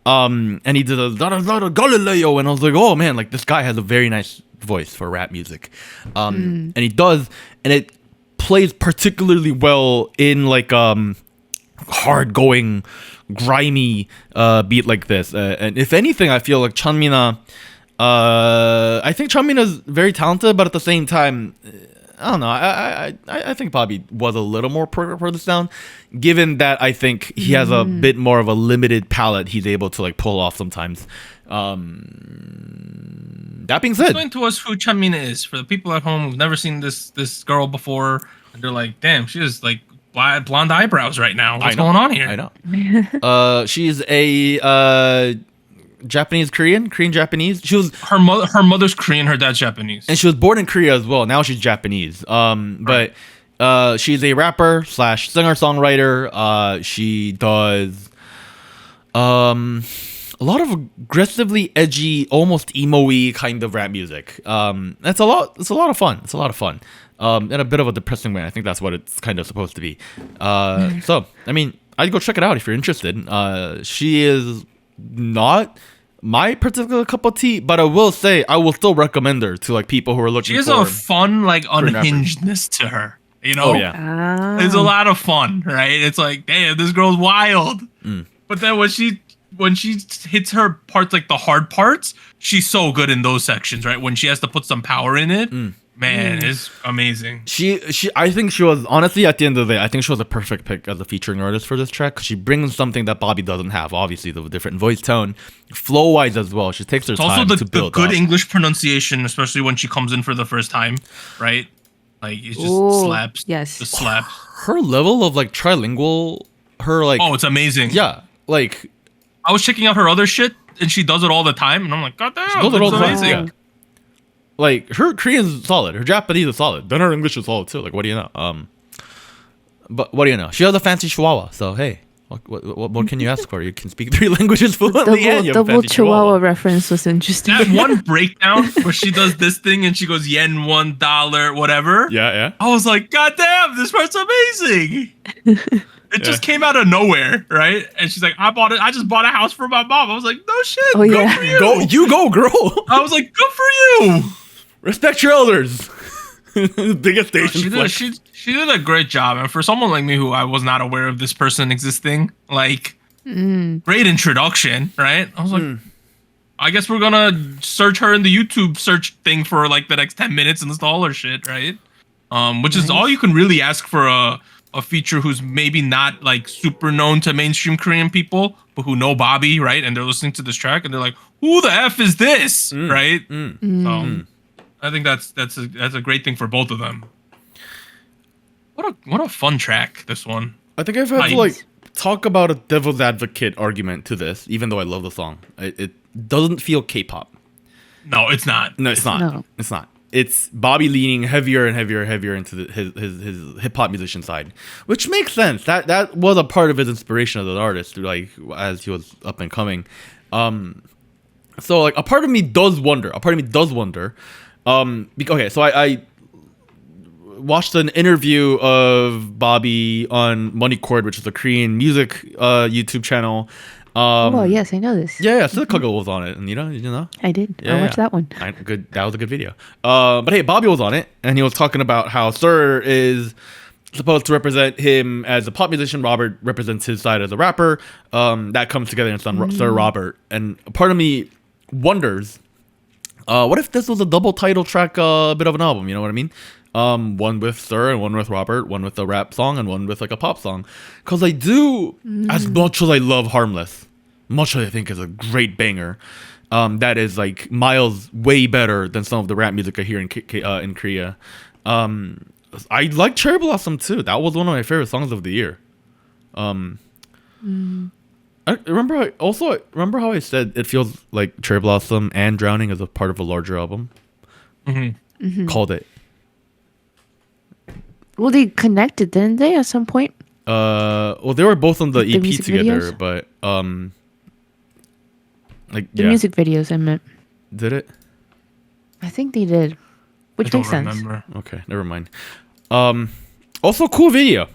and he did a Galileo, and I was like, oh man, like this guy has a very nice voice for rap music, and he does, and it plays particularly well in like hard going grimy beat like this, and if anything I feel like Chanmina I think Chanmina's very talented, but at the same time, I don't know. I think Bobby was a little more for the sound, given that I think he has a bit more of a limited palette he's able to like pull off sometimes. That being said, explain to us who Chanmina is for the people at home who've never seen this girl before, and they're like, "Damn, she has like blonde eyebrows right now. What's going on here?" I know. She's a Korean Japanese. She was Her mother's Korean, her dad's Japanese, and she was born in Korea as well. Now she's Japanese. But she's a rapper / singer-songwriter. She does a lot of aggressively edgy, almost emo-y kind of rap music. It's a lot of fun. In a bit of a depressing way. I think that's what it's kind of supposed to be. So I mean, I'd go check it out if you're interested. She is not my particular cup of tea, but I will say I will still recommend her to like people who are looking. She has for a fun like unhingedness to her. You know, Oh yeah. It's a lot of fun, right? It's like, damn, this girl's wild. But then when she hits her parts, like the hard parts, she's so good in those sections, right? When she has to put some power in it, man, it's amazing. I think she was, honestly, at the end of the day, I think she was a perfect pick as a featuring artist for this track. She brings something that Bobby doesn't have. Obviously, the different voice tone, flow wise as well. She takes her It's time also to the build good up. English pronunciation, especially when she comes in for the first time, right? Like it just Ooh, slaps. yes. Just slaps. Her level of like trilingual, her like Oh, it's amazing. yeah, like I was checking out her other shit, and she does it all the time, and I'm like, God damn, does it all it's the time, amazing. yeah. Like her Korean is solid, her Japanese is solid, then her English is solid too. Like what do you know? But what do you know? She has a fancy chihuahua, so hey, what more can you ask for? You can speak 3 languages fluently, and you have a Double fancy Chihuahua reference was interesting. That one breakdown where she does this thing and she goes yen, $1, whatever. Yeah. I was like, God damn, this part's amazing. It just came out of nowhere, right? And she's like, I just bought a house for my mom. I was like, no shit. Oh, Go yeah. for you. Go, girl. I was like, good for you. Respect your elders. Biggest station. She flex. she did a great job. And for someone like me who I was not aware of this person existing, like, great introduction, right? I was like, I guess we're gonna search her in the YouTube search thing for like the next 10 minutes and list all her shit, right? Which is all you can really ask for a feature who's maybe not like super known to mainstream Korean people, but who know Bobby, right? And they're listening to this track and they're like, who the F is this? Right? So I think that's a great thing for both of them. What a fun track, this one. I think I've had to Nice. like talk about a devil's advocate argument to this, even though I love the song. It doesn't feel K-pop. No, it's not. No, it's not. No. It's not. It's Bobby leaning heavier and heavier into his hip hop musician side, which makes sense. That was a part of his inspiration as an artist, like as he was up and coming. So like a part of me does wonder. Okay, so I watched an interview of Bobby on Money Chord, which is a Korean music YouTube channel. Oh yes, I know this. Yeah, SojuTalk was on it, and you know. I did. Yeah, I watched that one. Good. That was a good video. But hey, Bobby was on it, and he was talking about how Sir is supposed to represent him as a pop musician. Robert represents his side as a rapper. That comes together in Sir Robert, and a part of me wonders, what if this was a double title track, bit of an album? You know what I mean? One with Sir and one with Robert, one with a rap song and one with like a pop song. Because I do, as much as I love Harmless, much as I think is a great banger, that is like miles way better than some of the rap music I hear in Korea. I like Cherry Blossom too. That was one of my favorite songs of the year. I remember how I said it feels like Cherry Blossom and Drowning is a part of a larger album. Called it. Well, they connected, didn't they, at some point? Well, they were both on the The EP music together, videos? but like The yeah, music videos, I meant. did it? I think they did. Which I don't makes sense. remember. Okay, never mind. Also cool video.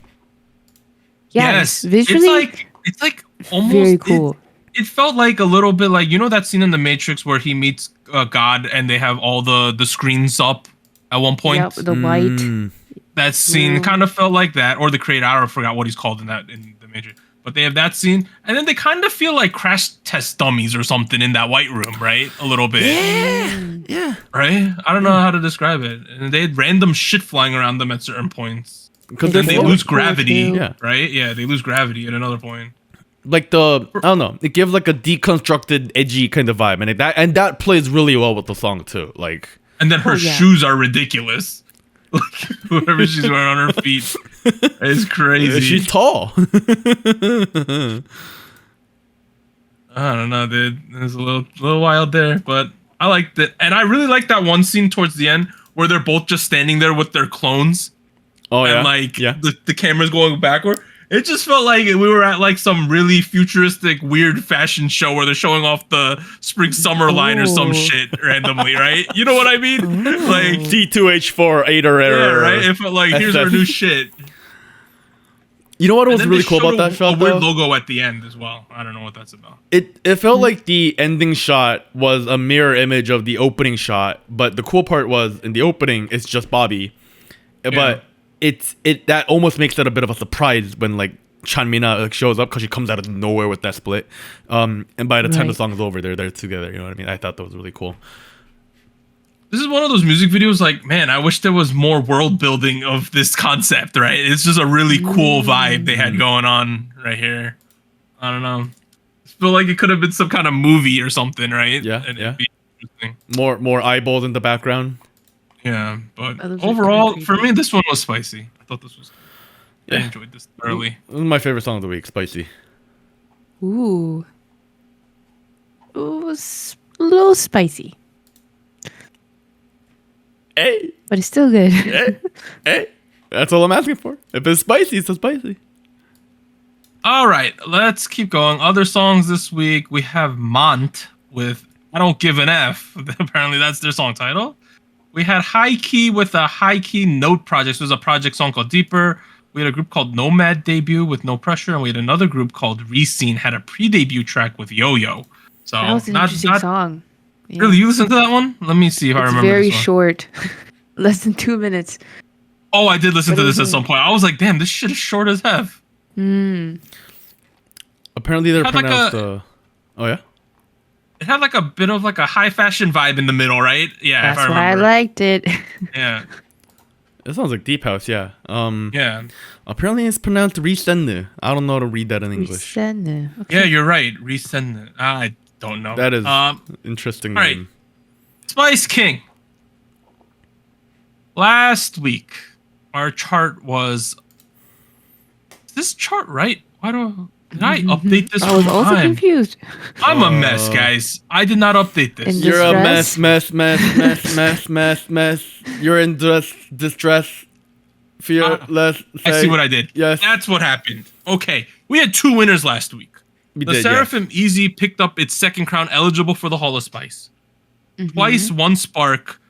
Yes, Yes, visually, it's like almost very cool. It felt like a little bit like, you know, that scene in The Matrix where he meets God and they have all the screens up at one point. Yep, the white. That scene kind of felt like that, or the creator. I forgot what he's called in The Matrix. But they have that scene, and then they kind of feel like crash test dummies or something in that white room, right? A little bit. Yeah. Right? I don't know how to describe it. And they had random shit flying around them at certain points. Because Then they Cool. lose Cool gravity, too. Yeah. right? Yeah, they lose gravity at another point. Like I don't know, it gives like a deconstructed, edgy kind of vibe, and that plays really well with the song too. Like, And then her yeah. shoes are ridiculous. Like, whatever she's wearing on her feet is crazy. she's tall. I don't know, dude. It was a little wild there, but I liked it. And I really liked that one scene towards the end where they're both just standing there with their clones. Oh yeah, And like yeah. the camera's going backward. It just felt like we were at like some really futuristic, weird fashion show where they're showing off the spring summer line or some Ooh. shit randomly, right? You know what I mean? Like, D2H4 8 yeah, right? It felt like here's our SF. new shit. You know what And was then really they cool showed about that shot a weird though? logo at the end as well. I don't know what that's about. It felt like the ending shot was a mirror image of the opening shot, but the cool part was in the opening it's just Bobby, but it that almost makes it a bit of a surprise when like Chanmina like, shows up because she comes out of nowhere with that split, and by the time the Right. song is over, they're there together. You know what I mean? I thought that was really cool. This is one of those music videos like, man, I wish there was more world building of this concept, right? It's just a really cool vibe they had going on right here. I don't know. I feel like it could have been some kind of movie or something, right? Yeah, And yeah. it'd be interesting. More eyeballs in the background. Yeah, but Oh, those are overall, kinda for creepy. me, this one was spicy. I thought this was I Yeah. enjoyed this thoroughly. This is my favorite song of the week, Spicy. Ooh. It was a little spicy, Hey, but it's still good. hey, that's all I'm asking for. If it's spicy, it's spicy. All right, let's keep going. Other songs this week, we have M.O.N.T with I Don't Give an F. Apparently, that's their song title. We had High Key with a High Key Note project. So it was a project song called Deeper. We had a group called Nomad debut with No Pressure, and we had another group called Rescene had a pre-debut track with Yo Yo. So That was an interesting song. Yeah. really. You listened to that one? Let me see if I It's remember. very this one. short, less than 2 minutes. Oh, I did listen But to it this at was some point. I was like, damn, this shit is short as F. Apparently, they're Had like pronounced. a- Oh yeah. It had like a bit of like a high fashion vibe in the middle, right? Yeah, That's if I why I remember. liked it. Yeah, It sounds like Deep House. Yeah. yeah, Apparently, it's pronounced Risenu. I don't know how to read that in English. Okay. yeah. You're right. Resend it. I don't know. That is interesting all right. name. Spice King. Last week, our chart was. Is this chart right? Did I update this? I was one also time? confused. I'm a mess, guys. I did not update this. In You're a mess, Distress? mess. You're in distress. Fearless. I see what I did. Yes. That's what happened. Okay, we had two winners last week. We The did, yeah. Seraphim Easy picked up its second crown, eligible for the Hall of Spice. Twice, One Spark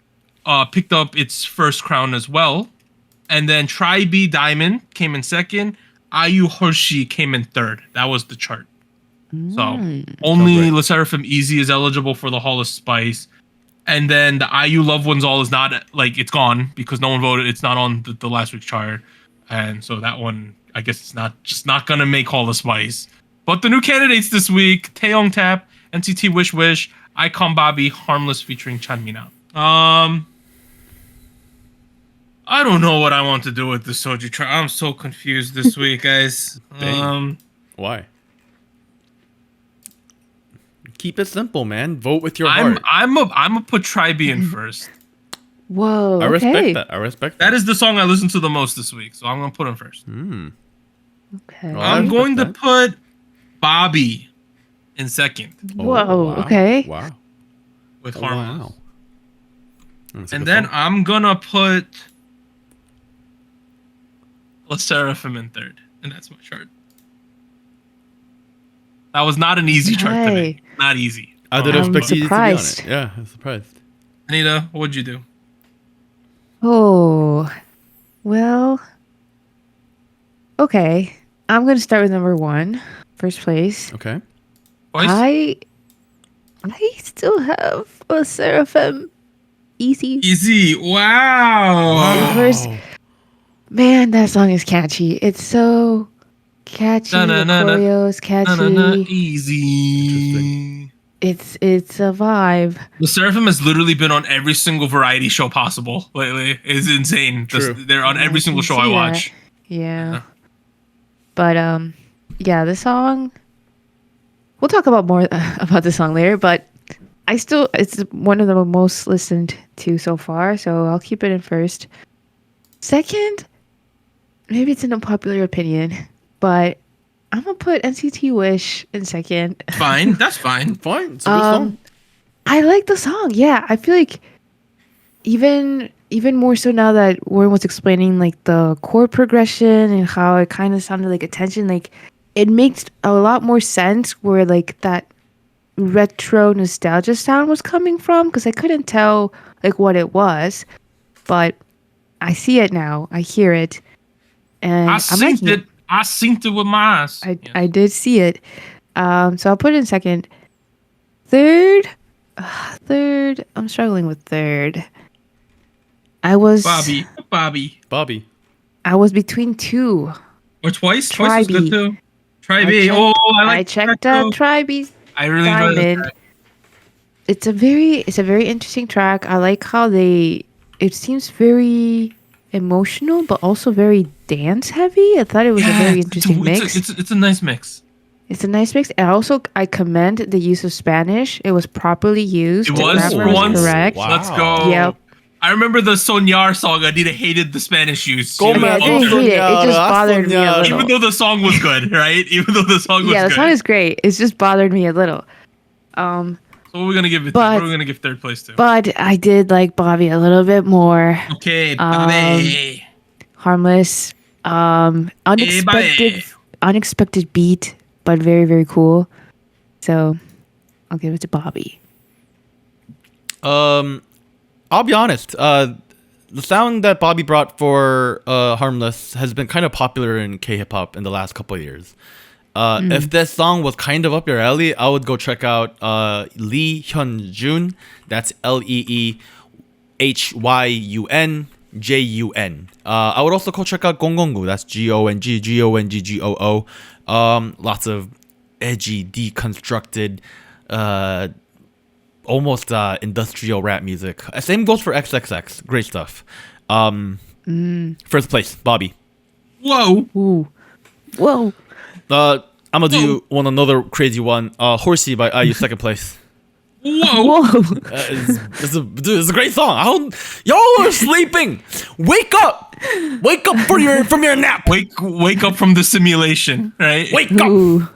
picked up its first crown as well. And then Try B Diamond came in second. IU Hoshi came in third. That was the chart. So only Sounds right. Le Seraphim Easy is eligible for the Hall of Spice. And then the IU Love Ones All is not, like, it's gone because no one voted. It's not on the last week's chart. And so that one, I guess it's not going to make Hall of Spice. But the new candidates this week, Taeyong Tap, NCT Wish Wish, iKON Bobby, Harmless featuring Chanmina. I don't know what I want to do with the Soju chart. I'm so confused this week, guys. Dang. Why? Keep it simple, man. Vote with your heart. I'm a put Try B in first. Whoa. I okay. respect that. I respect that. That is the song I listened to the most this week, so I'm gonna put him first. Okay. Well, I I'm respect going to that. put Bobby in second Whoa. wow. Okay. Wow. with Oh, Harmless. wow. That's a And good then song. I'm gonna put Le Seraphim in third, and that's my chart. That was not an easy chart to make. Not easy. I did I'm expect you to be on surprised. it. Yeah, I'm surprised. Anita, what'd you do? Oh. Well. Okay. I'm going to start with number 1. First place. Okay. Twice? I still have a Seraphim Easy. Easy. Wow. First- Man, that song is catchy. It's so Catchy, the Na-na-na-na. choreo's Na-na-na, catchy. easy. It's a vibe. The Seraphim has literally been on every single variety show possible lately. It's insane. True. They're on every single show I watch. Yeah. But yeah, the song. We'll talk about more about the song later. But it's one of the most listened to so far. So I'll keep it in first. Second, maybe it's an unpopular opinion, but I'm gonna put NCT Wish in second. Fine, that's fine. Fine. It's a good song. I like the song. Yeah, I feel like even more so now that Warren was explaining like the chord progression and how it kind of sounded like attention, like it makes a lot more sense where like that retro nostalgia sound was coming from, because I couldn't tell like what it was, but I see it now. I hear it, and I seen it. I seen it with my eyes. I did see it. So I'll put it in second. Third, I'm struggling with third. Bobby. I was between two. Or twice? Twice was good too. Try I B. checked- Oh, I like I checked out Tribe's I really enjoy Diamond. that. It's a very interesting track. I like how it seems very emotional, but also very dance heavy. I thought it was a very interesting mix. It's a nice mix. It's a nice mix. And also, I commend the use of Spanish. It was properly used. It The was grammar for once. correct. Wow. Let's go. Yep. I remember the Sonyar song. Anita hated the Spanish use. Go She Yeah, I was didn't also- hate it. It just bothered me a Soñar. little. Even though the song was good, right? Even though the song was Yeah, the good. song is great. It's just bothered me a little. So what we're gonna give it. But- What are we gonna give third place to? But I did like Bobby a little bit more. Okay, Bobby. Harmless. Unexpected beat, but very, very cool. So I'll give it to Bobby. I'll be honest. The sound that Bobby brought for Harmless has been kind of popular in K-hip hop in the last couple of years. If this song was kind of up your alley, I would go check out Lee Hyun-jun. That's LeeHyunjun. I would also go check out Gonggongu. That's Gongggoo. Lots of edgy, deconstructed, almost industrial rap music. Same goes for XXX. Great stuff. First place, Bobby. Whoa. Ooh. Whoa. I'm gonna do another crazy one. Horsey by IU, second place. Whoa. Whoa. It's a great song. Y'all are sleeping. Wake up from your nap. Wake up from the simulation, right? Wake up. Ooh.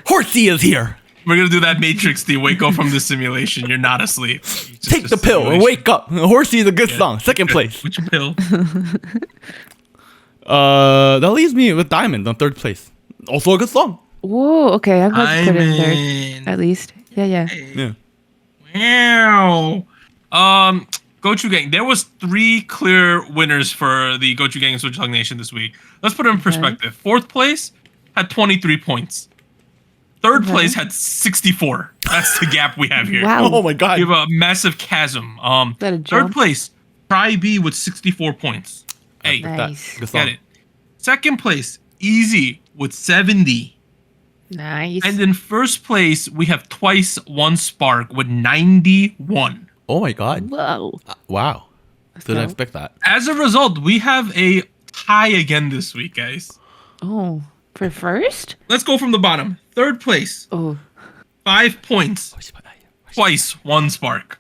Horsey is here. We're gonna do that Matrix thing. Wake up from the simulation. You're not asleep. It's just Take a the pill and simulation. wake up. Horsey is a good song. Second place. Which pill? That leaves me with Diamond on third place. Also a good song. Whoa. Okay, I'm going to put it in Diamond. third. At least. Yeah. Yeah. Wow. Gochu Gang. There was 3 clear winners for the Gochu Gang and SojuTalk Nation this week. Let's put it in perspective. Fourth place had 23 points. Third place had 64. That's the gap we have here. Wow. Oh my god. We have a massive chasm. that a Third jump? place, Try B with 64 points. Hey, Nice. Good song. get it. Second place, Easy with 70. Nice. And in first place, we have Twice One Spark with 91. Oh my god. Whoa. Wow. Didn't go. expect that. As a result, we have a tie again this week, guys. Oh, for first? Let's go from the bottom. Third place, Oh. 5 points. Twice One Spark.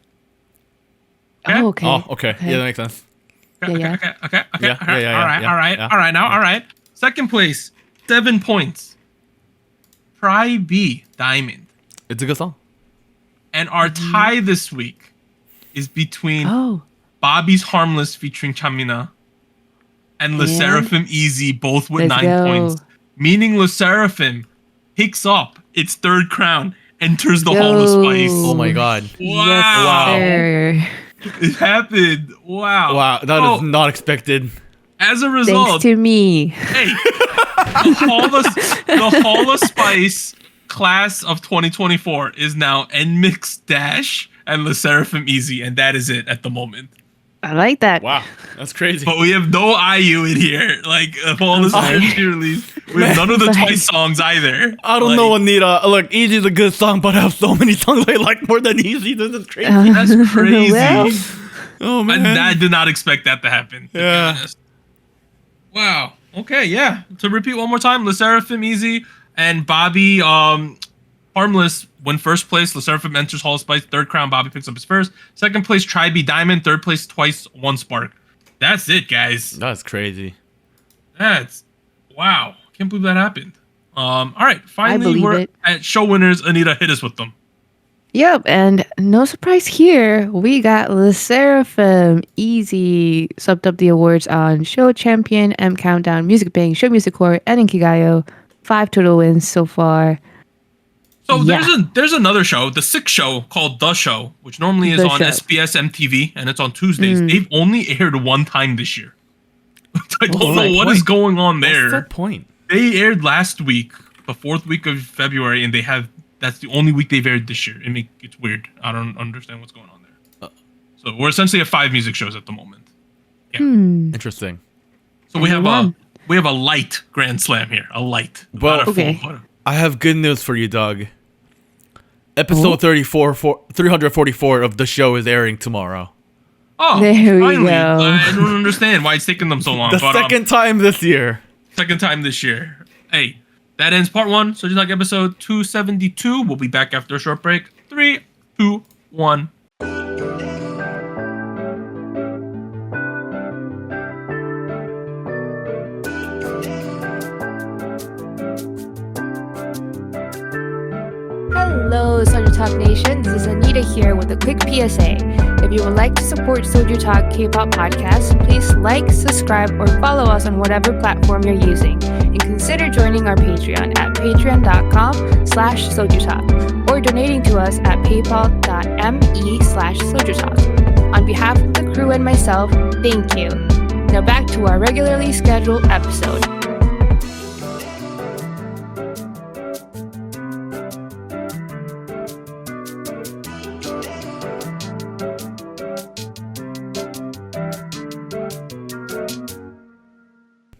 Okay. Oh, okay. Oh, okay. Yeah, that makes sense. Okay. Yeah, All right. All right. Second place, 7 points. Try B, Diamond. It's a good song. And our tie this week is between Oh. Bobby's Harmless featuring Chanmina and Le Yeah. Seraphim Easy, both with Let's 9 go. points. Meaning Le Seraphim picks up its third crown, enters the Hall of Yo. Spice. Oh my god. Wow. Yes, sir. It happened. Wow. Wow, that is not expected. As a Thanks result, to me. hey, the Hall of Spice class of 2024 is now NMix Dash and Le Seraphim Easy, and that is it at the moment. I like that. Wow, that's crazy. But we have no IU in here. Like, of all the songs she released, we have none of the Twice songs either. I don't know, Anita. Look, Easy's a good song, but I have so many songs I like more than Easy. This is crazy. That's crazy. Well, Oh man, I did not expect that to happen. To be honest. Wow. Okay. Yeah. To repeat one more time, Le Sserafim Easy and Bobby Harmless win first place. Le Sserafim enters Hall of Spice. Third crown, Bobby picks up his first. Second place, Try Be Diamond. Third place, Twice, One Spark. That's it, guys. that's crazy. That's wow. Can't believe that happened. All right. Finally, believe we're it. at show winners. Anita, hit us with them. Yep, and no surprise here, we got Le Sserafim Easy swept up the awards on Show Champion, M Countdown, Music Bank, Show Music Core, and Inkigayo. 5 total wins so far. So Yeah. there's another show, the sixth show called The Show, which normally is The on Show. SBS MTV and it's on Tuesdays. They've only aired one time this year. I don't know what is going on there. What's the point? They aired last week, the 4th week of February, and that's the only week they've aired this year. It's weird. I don't understand what's going on there. So we're essentially at 5 music shows at the moment. Yeah. Interesting. So we have a light Grand Slam here. A light. Well, Not a full okay. one. I have good news for you, Doug. Episode 344 of the show is airing tomorrow. Oh, There we finally. go. I don't understand why it's taking them so long. The but, second time this year. second time this year. Hey, that ends part 1. SojuTalk episode 272. We'll be back after a short break. 3, 2, 1. Hello, SojuTalk Nation. This is Anita here with a quick PSA. If you would like to support SojuTalk Kpop Podcast, please like, subscribe, or follow us on whatever platform you're using. And consider joining our Patreon at patreon.com/SojuTalk or donating to us at paypal.me/SojuTalk. On behalf of the crew and myself, thank you. Now back to our regularly scheduled episode.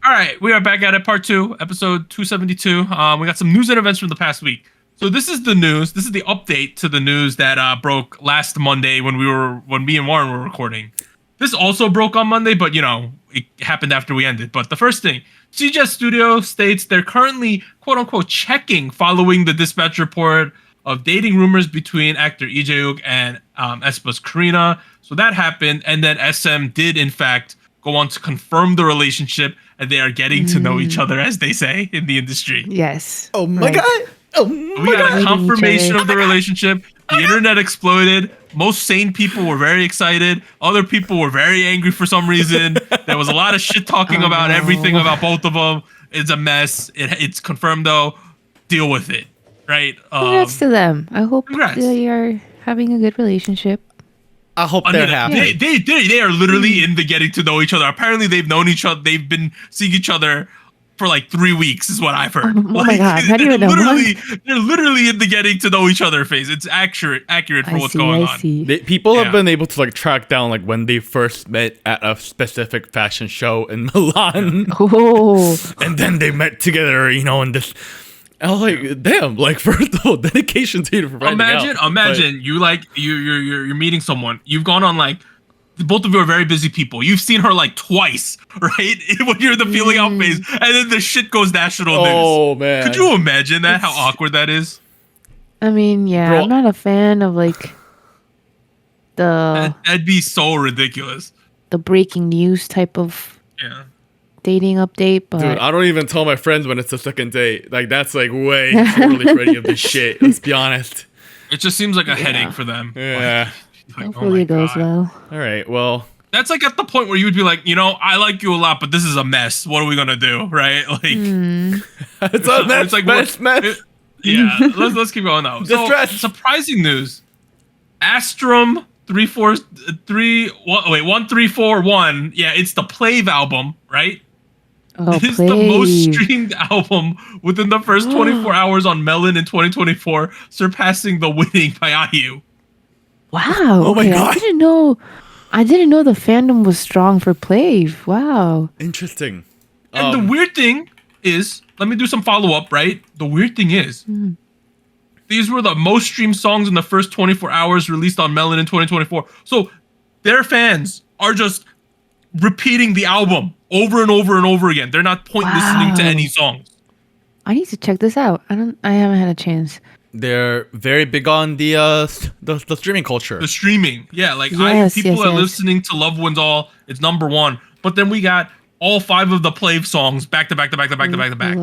All right, we are back at it, part 2, episode 272. We got some news and events from the past week. So this is the news. This is the update to the news that broke last Monday when me and Warren were recording. This also broke on Monday, but it happened after we ended. But the first thing, CJ Studio states they're currently quote unquote checking following the dispatch report of dating rumors between actor Lee Jae-wook and aespa's Karina. So that happened, and then SM did in fact go on to confirm the relationship, and they are getting to know each other, as they say in the industry. Yes. Oh my god. Oh my We got a God. confirmation of the relationship. The internet exploded. Most sane people were very excited. Other people were very angry for some reason. There was a lot of shit talking about everything about both of them. It's a mess. It's confirmed though. Deal with it, right? Congrats to them. I hope congrats. they are having a good relationship. I hope I they're mean, happy. they are literally in the getting to know each other. Apparently, they've known each other. They've been seeing each other for like 3 weeks, is what I've heard. Oh my God, not even a month. They're literally in the getting to know each other phase. It's accurate for what's going on. People Yeah. have been able to like track down like when they first met at a specific fashion show in Milan, Oh, and then they met together, in this. I was like, damn, like first of all, dedication to you for finding out. Imagine you like you're meeting someone. You've gone on like both of you are very busy people. You've seen her like twice, right? When you're in the feeling out phase, and then the shit goes national news. Oh man, Could you imagine that? How awkward that is? I mean, yeah, Bro. I'm not a fan of like the That'd be so ridiculous. breaking news type of Yeah. dating update, but Dude, I don't even tell my friends when it's the second date. Like that's like way too early for any of this shit. Let's be honest. It just seems like a headache for them. Yeah. Like, hopefully it goes God. well. All right. Well, That's like at the point where you would be like, I like you a lot, but this is a mess. What are we gonna do, right? Like, it's a mess. it's like mess. yeah. Let's keep going though. So, Distress. surprising news. Astrum 13441. Yeah, it's the Plave album, right? Oh, It is the most please. streamed album within the first 24 hours on Melon in 2024, surpassing The Winning by IU. Wow. Oh my okay, God. I didn't know I didn't know the fandom was strong for Plave. Wow. Interesting. And the weird thing is, let me do some follow up, right? The weird thing is, these were the most streamed songs in the first 24 hours released on Melon in 2024. So their fans are just repeating the album over and over and over again. They're not listening to any songs. I need to check this out. I haven't had a chance. They're very big on the streaming culture. The streaming, yeah, like people are listening to Love Wins All. It's number one, but then we got all 5 of the Plave songs back to back to back to back to back to back.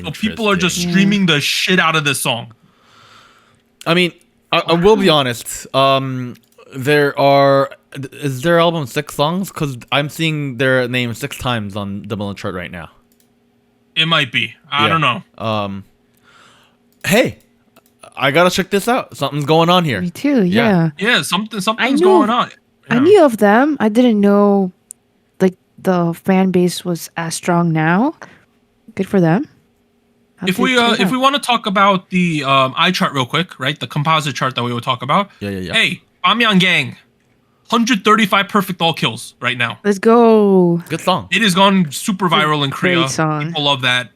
So people are just streaming the shit out of this song. I mean, I will be honest. Is their album 6 songs? Because I'm seeing their name 6 times on the Melon chart right now. It might be. I don't know. Hey, I gotta check this out. Something's going on here. Me too. Yeah. Yeah, something's going on. I knew of them. I didn't know like the fan base was as strong now. Good for them. If we want to talk about the iChart real quick, right? The composite chart that we would talk about. Yeah. Hey, Bamyan Gang, 135 perfect all kills right now. Let's go. Good song. It has gone super viral in Korea. Great song. People love that.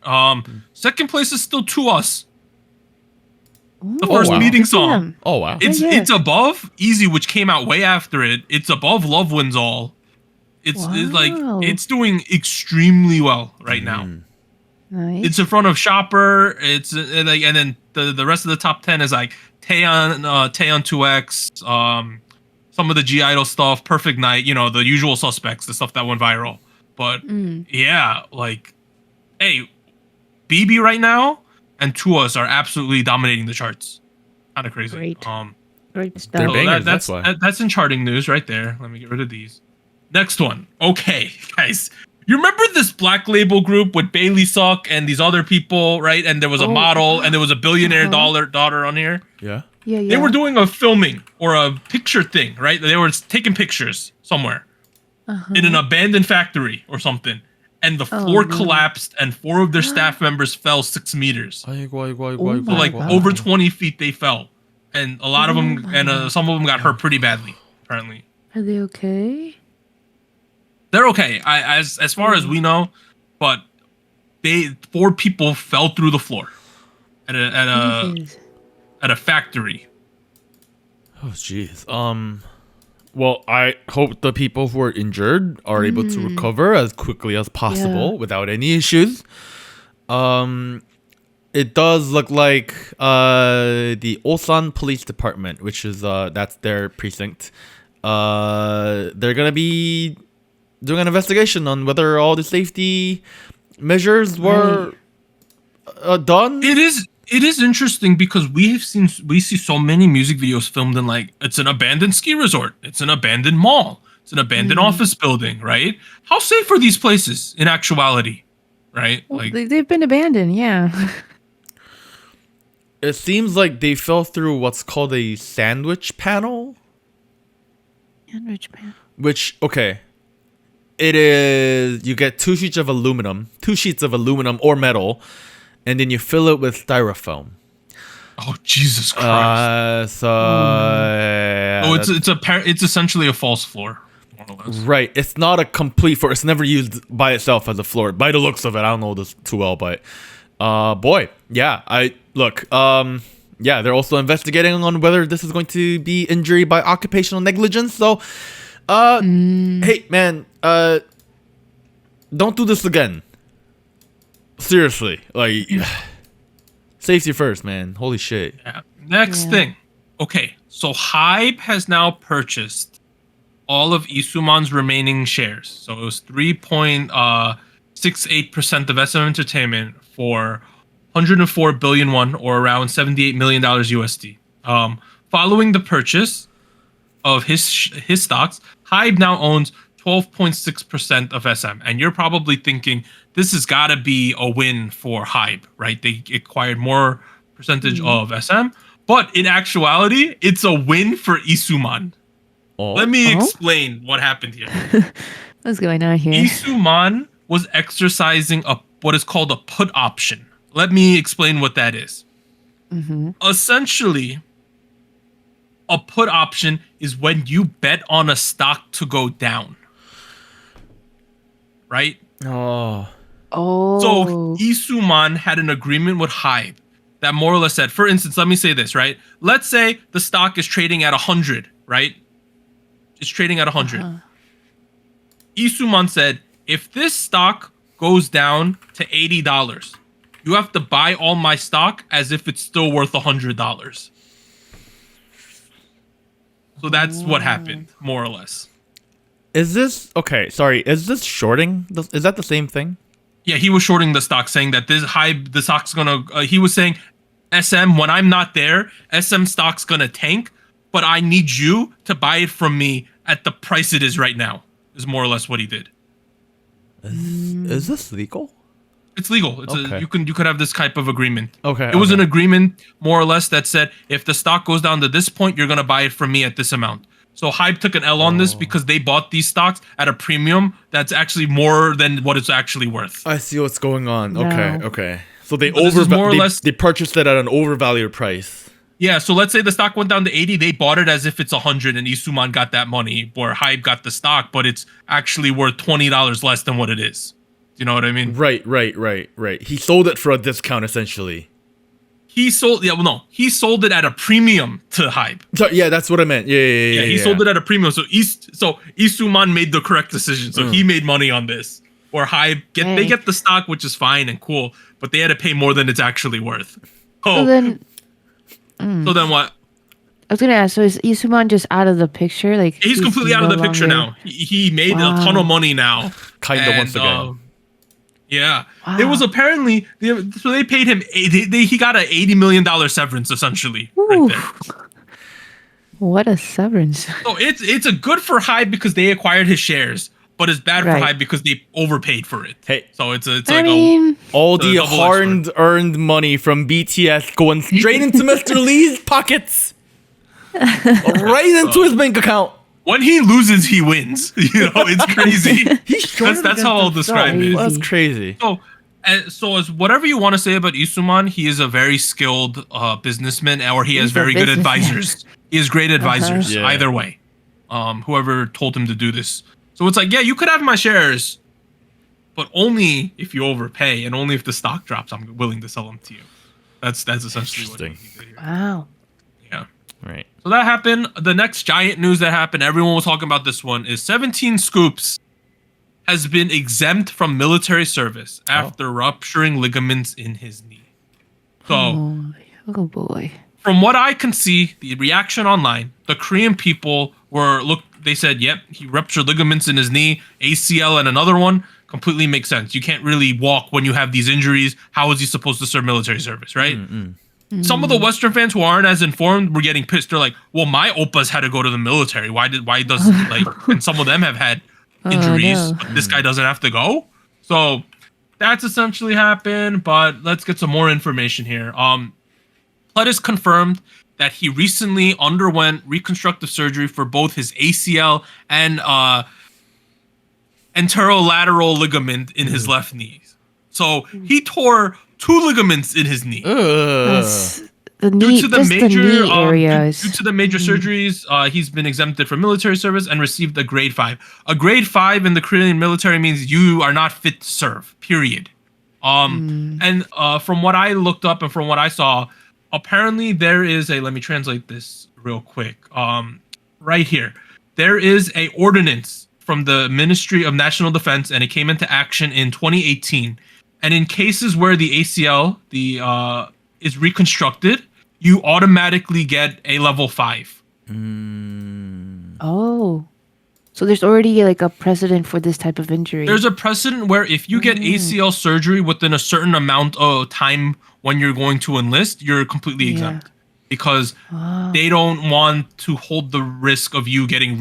Second place is still To Us. The first meeting song. Oh wow. It's above Easy, which came out way after it. It's above Love Wins All. It's like it's doing extremely well right now. Nice. It's in front of Shopper. It's like, and then the rest of the top 10 is like Taeyong 2X, some of the G Idol stuff, Perfect Night, the usual suspects, the stuff that went viral. But yeah, like, hey, BB right now and To Us are absolutely dominating the charts. Kind of crazy. Great. Great stuff. They're bangers, that's why. That's in charting news right there. Let me get rid of these. Next one. Okay, guys. You remember this Black Label group with Bailey Suck and these other people, right? And there was a model and there was a billionaire daughter on here. Yeah. Yeah. They were doing a filming or a picture thing, right? They were taking pictures somewhere in an abandoned factory or something. And the floor collapsed and 4 of their staff members fell 6 meters. So like over 20 feet they fell. And a lot of them, and some of them got hurt pretty badly, apparently. Are they okay? They're okay, as far as we know, but 4 people fell through the floor at a factory. Oh jeez. Well, I hope the people who are injured are able to recover as quickly as possible without any issues. It does look like the Ulsan Police Department, which is that's their precinct. They're gonna be doing an investigation on whether all the safety measures were done. It is interesting because we see so many music videos filmed in like it's an abandoned ski resort, it's an abandoned mall, it's an abandoned office building, right? How safe are these places in actuality, right? Well, like they've been abandoned, yeah. It seems like they fell through what's called a sandwich panel. Sandwich panel. Which, okay, it is, you get 2 sheets of aluminum or metal, and then you fill it with styrofoam. Oh Jesus Christ! It's essentially a false floor, more or less. Right. It's not a complete floor. It's never used by itself as a floor. By the looks of it, I don't know this too well, but boy, yeah. They're also investigating on whether this is going to be injury by occupational negligence. So, hey man, don't do this again. Seriously, like, safety first, man. Holy shit. Yeah. Next thing. Okay, so Hybe has now purchased all of Isuman's remaining shares. So it was 3.68% of SM Entertainment for 104 billion won, or around $78 million USD. Following the purchase of his stocks, Hybe now owns 12.6% of SM. And you're probably thinking, this has got to be a win for Hybe, right? They acquired more percentage of SM. But in actuality, it's a win for Isuman. Let me explain what happened here. What's going on here? Isuman was exercising what is called a put option. Let me explain what that is. Essentially, A put option is when you bet on a stock to go down. Right? Oh. Oh. So Isuman had an agreement with Hybe that more or less said, for instance, let me say this, right? Let's say the stock is trading at 100, right? It's trading at 100. Isuman said, if this stock goes down to $80, you have to buy all my stock as if it's still worth $100. So that's what happened, more or less. Is this okay? Sorry, is this shorting? Is that the same thing? Yeah, he was shorting the stock, saying that the stock's gonna. He was saying, SM, when I'm not there, SM stock's gonna tank, but I need you to buy it from me at the price it is right now. Is more or less what he did. Is this legal? It's legal. It's Okay. you could have this type of agreement. Okay. It was an agreement more or less that said if the stock goes down to this point, you're gonna buy it from me at this amount. So Hybe took an L on this because they bought these stocks at a premium that's actually more than what it's actually worth. I see what's going on. No. Okay. So they But this is more or less- they purchased it at an overvalued price. Yeah, so let's say the stock went down to 80, they bought it as if it's 100 and Isuman got that money, or Hybe got the stock, but it's actually worth $20 less than what it is. Do you know what I mean? Right. He sold it for a discount essentially. He sold it at a premium to Hybe. So, yeah, that's what I meant. Yeah. He sold it at a premium. So Isuman made the correct decision. So he made money on this. Or Hybe they get the stock, which is fine and cool, but they had to pay more than it's actually worth. So then What? I was gonna ask. So is Isuman just out of the picture? Like He's completely out of the picture longer- now. He made a ton of money now. Kinda And, once again. Yeah, it was apparently so they paid him. He got an $80 million severance essentially right there. What a severance! So it's a good for Hybe because they acquired his shares, but it's bad for Right. Hybe because they overpaid for it. Hey. So it's I mean, All The the double-edged hard-earned money from BTS going straight into Mr. Lee's pockets. Right into his bank account. when he loses, he wins. You know, it's crazy. He's That's how I'll describe it. That's crazy. So as whatever you want to say about Isuman, he is a very skilled businessman, or he has He's a very good businessman. advisors. He has great advisors. Yeah. Either way, whoever told him to do this. So it's like, yeah, you could have my shares, but only if you overpay, and only if the stock drops, I'm willing to sell them to you. That's essentially what he did here. wow. Yeah. Right. So that happened. The next giant news that happened, everyone was talking about this one, is 17 S.Coups has been exempt from military service after rupturing ligaments in his knee. So, Oh boy. from what I can see, the reaction online, the Korean people they said, yep, he ruptured ligaments in his knee, ACL and another one. Completely makes sense. You can't really walk when you have these injuries. How is he supposed to serve military service, right? Some of the Western fans who aren't as informed were getting pissed. They're like, well, my oppas had to go to the military. Why does and some of them have had injuries, no. but this guy doesn't have to go? So that's essentially happened, but let's get some more information here. Pledis confirmed that he recently underwent reconstructive surgery for both his ACL and anterolateral ligament in his left knee. So he tore 2 ligaments in his knee. That's the Due knee, to the just major, the knee areas. due to the major surgeries, he's been exempted from military service and received a grade 5. A grade 5 in the Korean military means you are not fit to serve. Period. And from what I looked up and from what I saw, apparently there is a. Let me translate this real quick. Right here, there is a ordinance from the Ministry of National Defense, and it came into action in 2018. And in cases where the ACL is reconstructed, you automatically get a level 5. Oh. So there's already like a precedent for this type of injury. There's a precedent where if you get ACL surgery within a certain amount of time when you're going to enlist, you're completely exempt. Because they don't want to hold the risk of you getting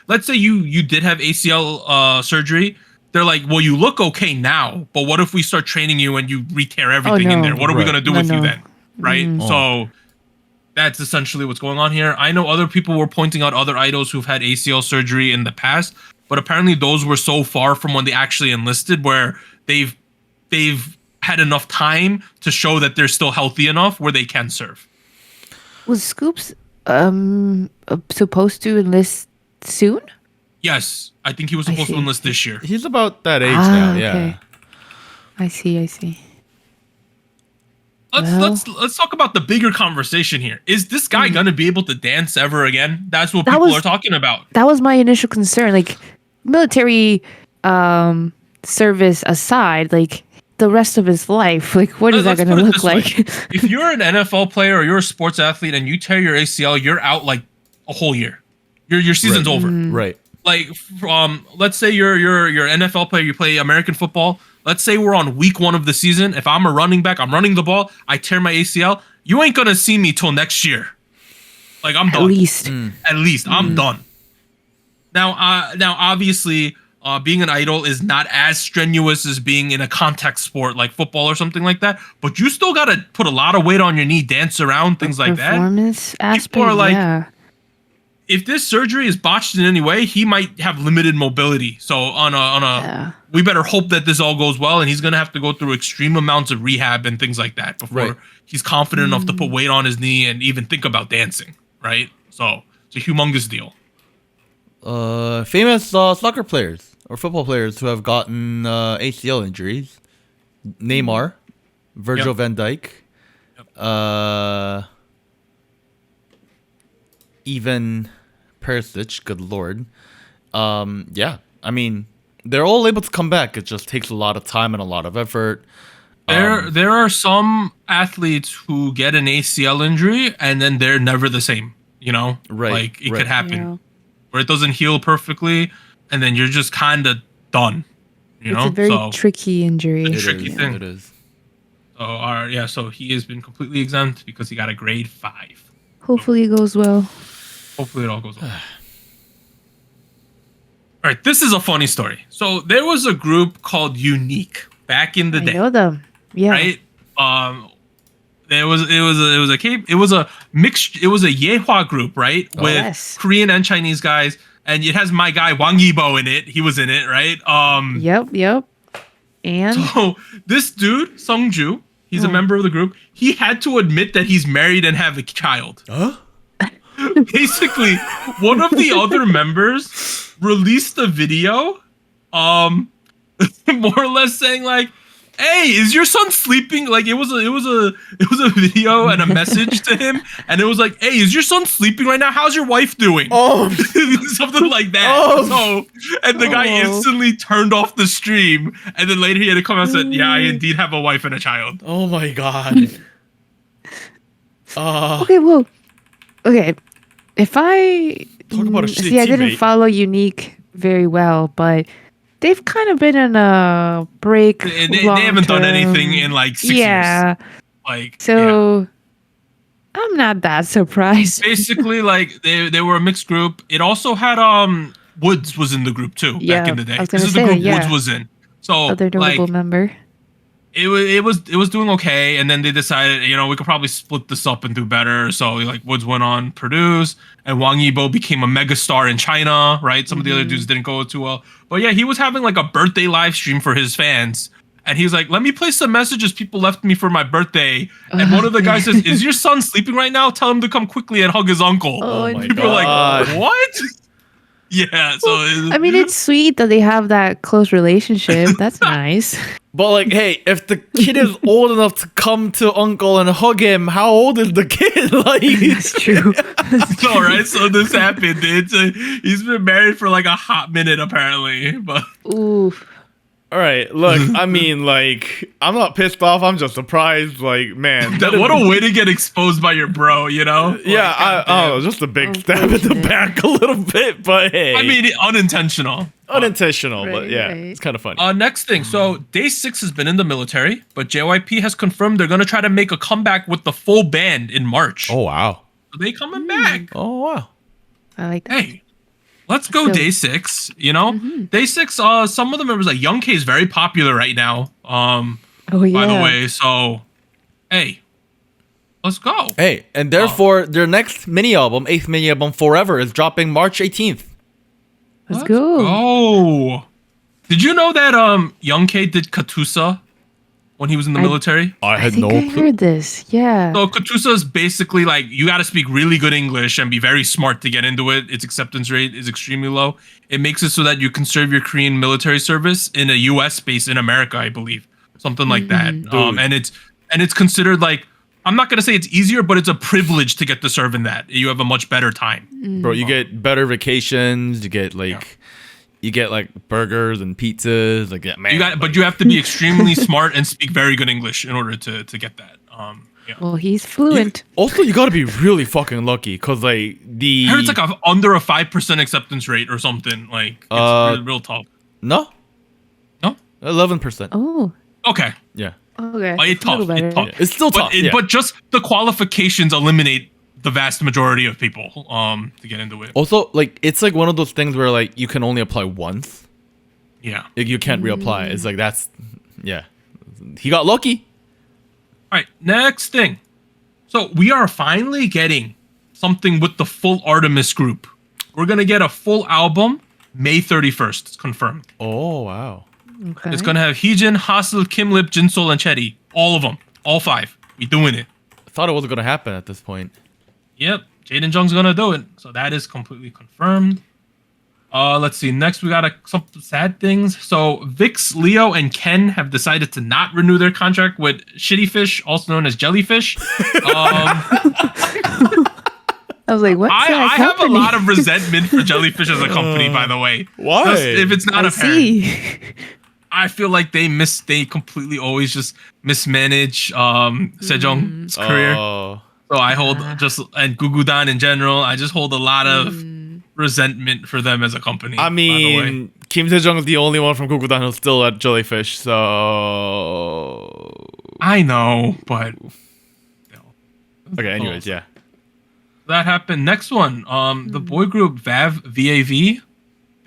let's say you did have ACL surgery. They're like, well, you look okay now, but what if we start training you and you re-tear everything in no. there? What are we Right. going to do with you then? Right? So that's essentially what's going on here. I know other people were pointing out other idols who've had ACL surgery in the past, but apparently those were so far from when they actually enlisted where they've had enough time to show that they're still healthy enough where they can serve. Was S.Coups supposed to enlist soon? Yes, I think he was supposed to see. enlist this year. He's about that age now. Yeah. Okay. I see. Let's talk about the bigger conversation here. Is this guy gonna be able to dance ever again? That's what That people was- are talking about. That was my initial concern. Like military service aside, like the rest of his life, like what is that Let's going to put it look this way. like? If you're an NFL player or you're a sports athlete and you tear your ACL, you're out like a whole year. Your season's over. Right. Like let's say you're an NFL player, you play American football. Let's say we're on week 1 of the season. If I'm a running back, I'm running the ball, I tear my ACL, you ain't gonna see me till next year. Like I'm done. At least I'm done. Now obviously, being an idol is not as strenuous as being in a contact sport like football or something like that. But you still gotta put a lot of weight on your knee, dance around, things like that. Performance aspect, People are like, yeah. if this surgery is botched in any way, he might have limited mobility. So we better hope that this all goes well, and he's gonna have to go through extreme amounts of rehab and things like that before he's confident enough to put weight on his knee and even think about dancing. Right? So it's a humongous deal. Famous soccer players or football players who have gotten ACL injuries: Neymar, Virgil van Dijk, even Perisic. Good lord. Yeah, I mean, they're all able to come back. It just takes a lot of time and a lot of effort. There are some athletes who get an ACL injury and then they're never the same. You know, Right, Like it right. could happen Yeah. where it doesn't heal perfectly, and then you're just kind of done. You It's know, a very so tricky injury. It tricky is, thing. It is. so he has been completely exempt because he got a grade 5. Hopefully it goes well. Hopefully it all goes well. All right, this is a funny story. So there was a group called Unique back in the I day, know them. Yeah. right? It was a mixed, it was a Yehua group, right? With Yes. Korean and Chinese guys, and it has my guy Wang Yibo in it. He was in it, right? Yep. And So this dude, Sungju, he's a member of the group. He had to admit that he's married and have a child. Huh? Basically, one of the other members released a video, more or less saying like, "Hey, is your son sleeping?" Like it was a video and a message to him, and it was like, "Hey, is your son sleeping right now? How's your wife doing?" Oh. Something like that. Oh. So, and the guy instantly turned off the stream, and then later he had to come out and said, "Yeah, I indeed have a wife and a child." Oh my god. okay, well, okay. If I Talk about a shitty see, I didn't teammate. follow Unique very well, but they've kind of been in a break. They haven't done long-term. anything in like 6 years. Yeah. Like So I'm not that surprised. basically like they were a mixed group. It also had Woods was in the group too back Yeah, in the day. I was This gonna is the say, group yeah. Woods was in. So Other like notable member. it was doing okay, and then they decided, we could probably split this up and do better. So like Woods went on produce, and Wang Yibo became a megastar in China, right? Some of the other dudes didn't go too well, but yeah, he was having like a birthday live stream for his fans, and he was like, "Let me play some messages people left me for my birthday." And one of the guys says, "Is your son sleeping right now? Tell him to come quickly and hug his uncle." Oh, my People are God. like, "What?" Yeah, so I mean, it's sweet that they have that close relationship. That's nice. But like, hey, if the kid is old enough to come to uncle and hug him, how old is the kid? Like, That's true. all right. So this happened. He's been married for like a hot minute apparently, but. Ooh. all right, look, I mean, like, I'm not pissed off. I'm just surprised. Like, man, What a way to get exposed by your bro, you know? Yeah, Like, I don't know, just a big stab in the Unfortunate. back a little bit, but hey, I mean, unintentional. unintentional, but Right, yeah, right. it's kind of funny. Next thing. So Day 6 has been in the military, but JYP has confirmed they're gonna try to make a comeback with the full band in March. Oh wow, So they coming back. oh wow. I like that. Hey, let's go So- Day 6. Day 6. Some of the members like Young K is very popular right now. Oh yeah. By the way, so hey, let's go. Hey, and therefore their next mini album, eighth mini album, Forever, is dropping March 18th. Let's go. Oh, did you know that Young K did Katusa when he was in the I- military. I had I think no I clue. heard this. Yeah. So Katusa is basically like you got to speak really good English and be very smart to get into it. Its acceptance rate is extremely low. It makes it so that you can serve your Korean military service in a U.S. base in America, I believe, something like that. Mm-hmm. And it's considered like I'm not gonna say it's easier, but it's a privilege to get to serve in that. You have a much better time. Bro, you get better vacations. You get burgers and pizzas. Like, yeah, man. But you have to be extremely smart and speak very good English in order to get that. Yeah. Well, he's fluent. Also, you gotta be really fucking lucky, cause like I heard it's like under a 5% acceptance rate or something. Like it's real tough. no, No? 11%. Oh, Okay. Yeah, okay. It's A little tough. better. It's tough. it's still tough. But just the qualifications eliminate the vast majority of people to get into it. Also, like it's like one of those things where like you can only apply once. Yeah. Like, you can't reapply. It's like he got lucky. All right, next thing. So we are finally getting something with the full Artemis group. We're gonna get a full album May 31st. It's confirmed. Oh wow. Okay. It's gonna have Heejin, Hassel, Kim Lip, Jinsol, and Chetty. All of them. All 5. We doing it. I thought it wasn't gonna happen at this point. Yep. Jaden Jung's gonna do it. So that is completely confirmed. Let's see. Next, we got some sad things. So Vix, Leo, and Ken have decided to not renew their contract with Shitty Fish, also known as Jellyfish. I was like, what's I that have a company? lot of resentment for Jellyfish as a company, by the way. Why? Just if it's not I apparent. see. I feel like they completely always just mismanage Sejong's career. Oh. So I hold and Gugudan in general, I just hold a lot of resentment for them as a company. I by the way. mean, Kim Sejong is the only one from Gugudan who's still at Jellyfish, so I know, but okay. Anyways, yeah. that happened. Next one, the boy group VAV.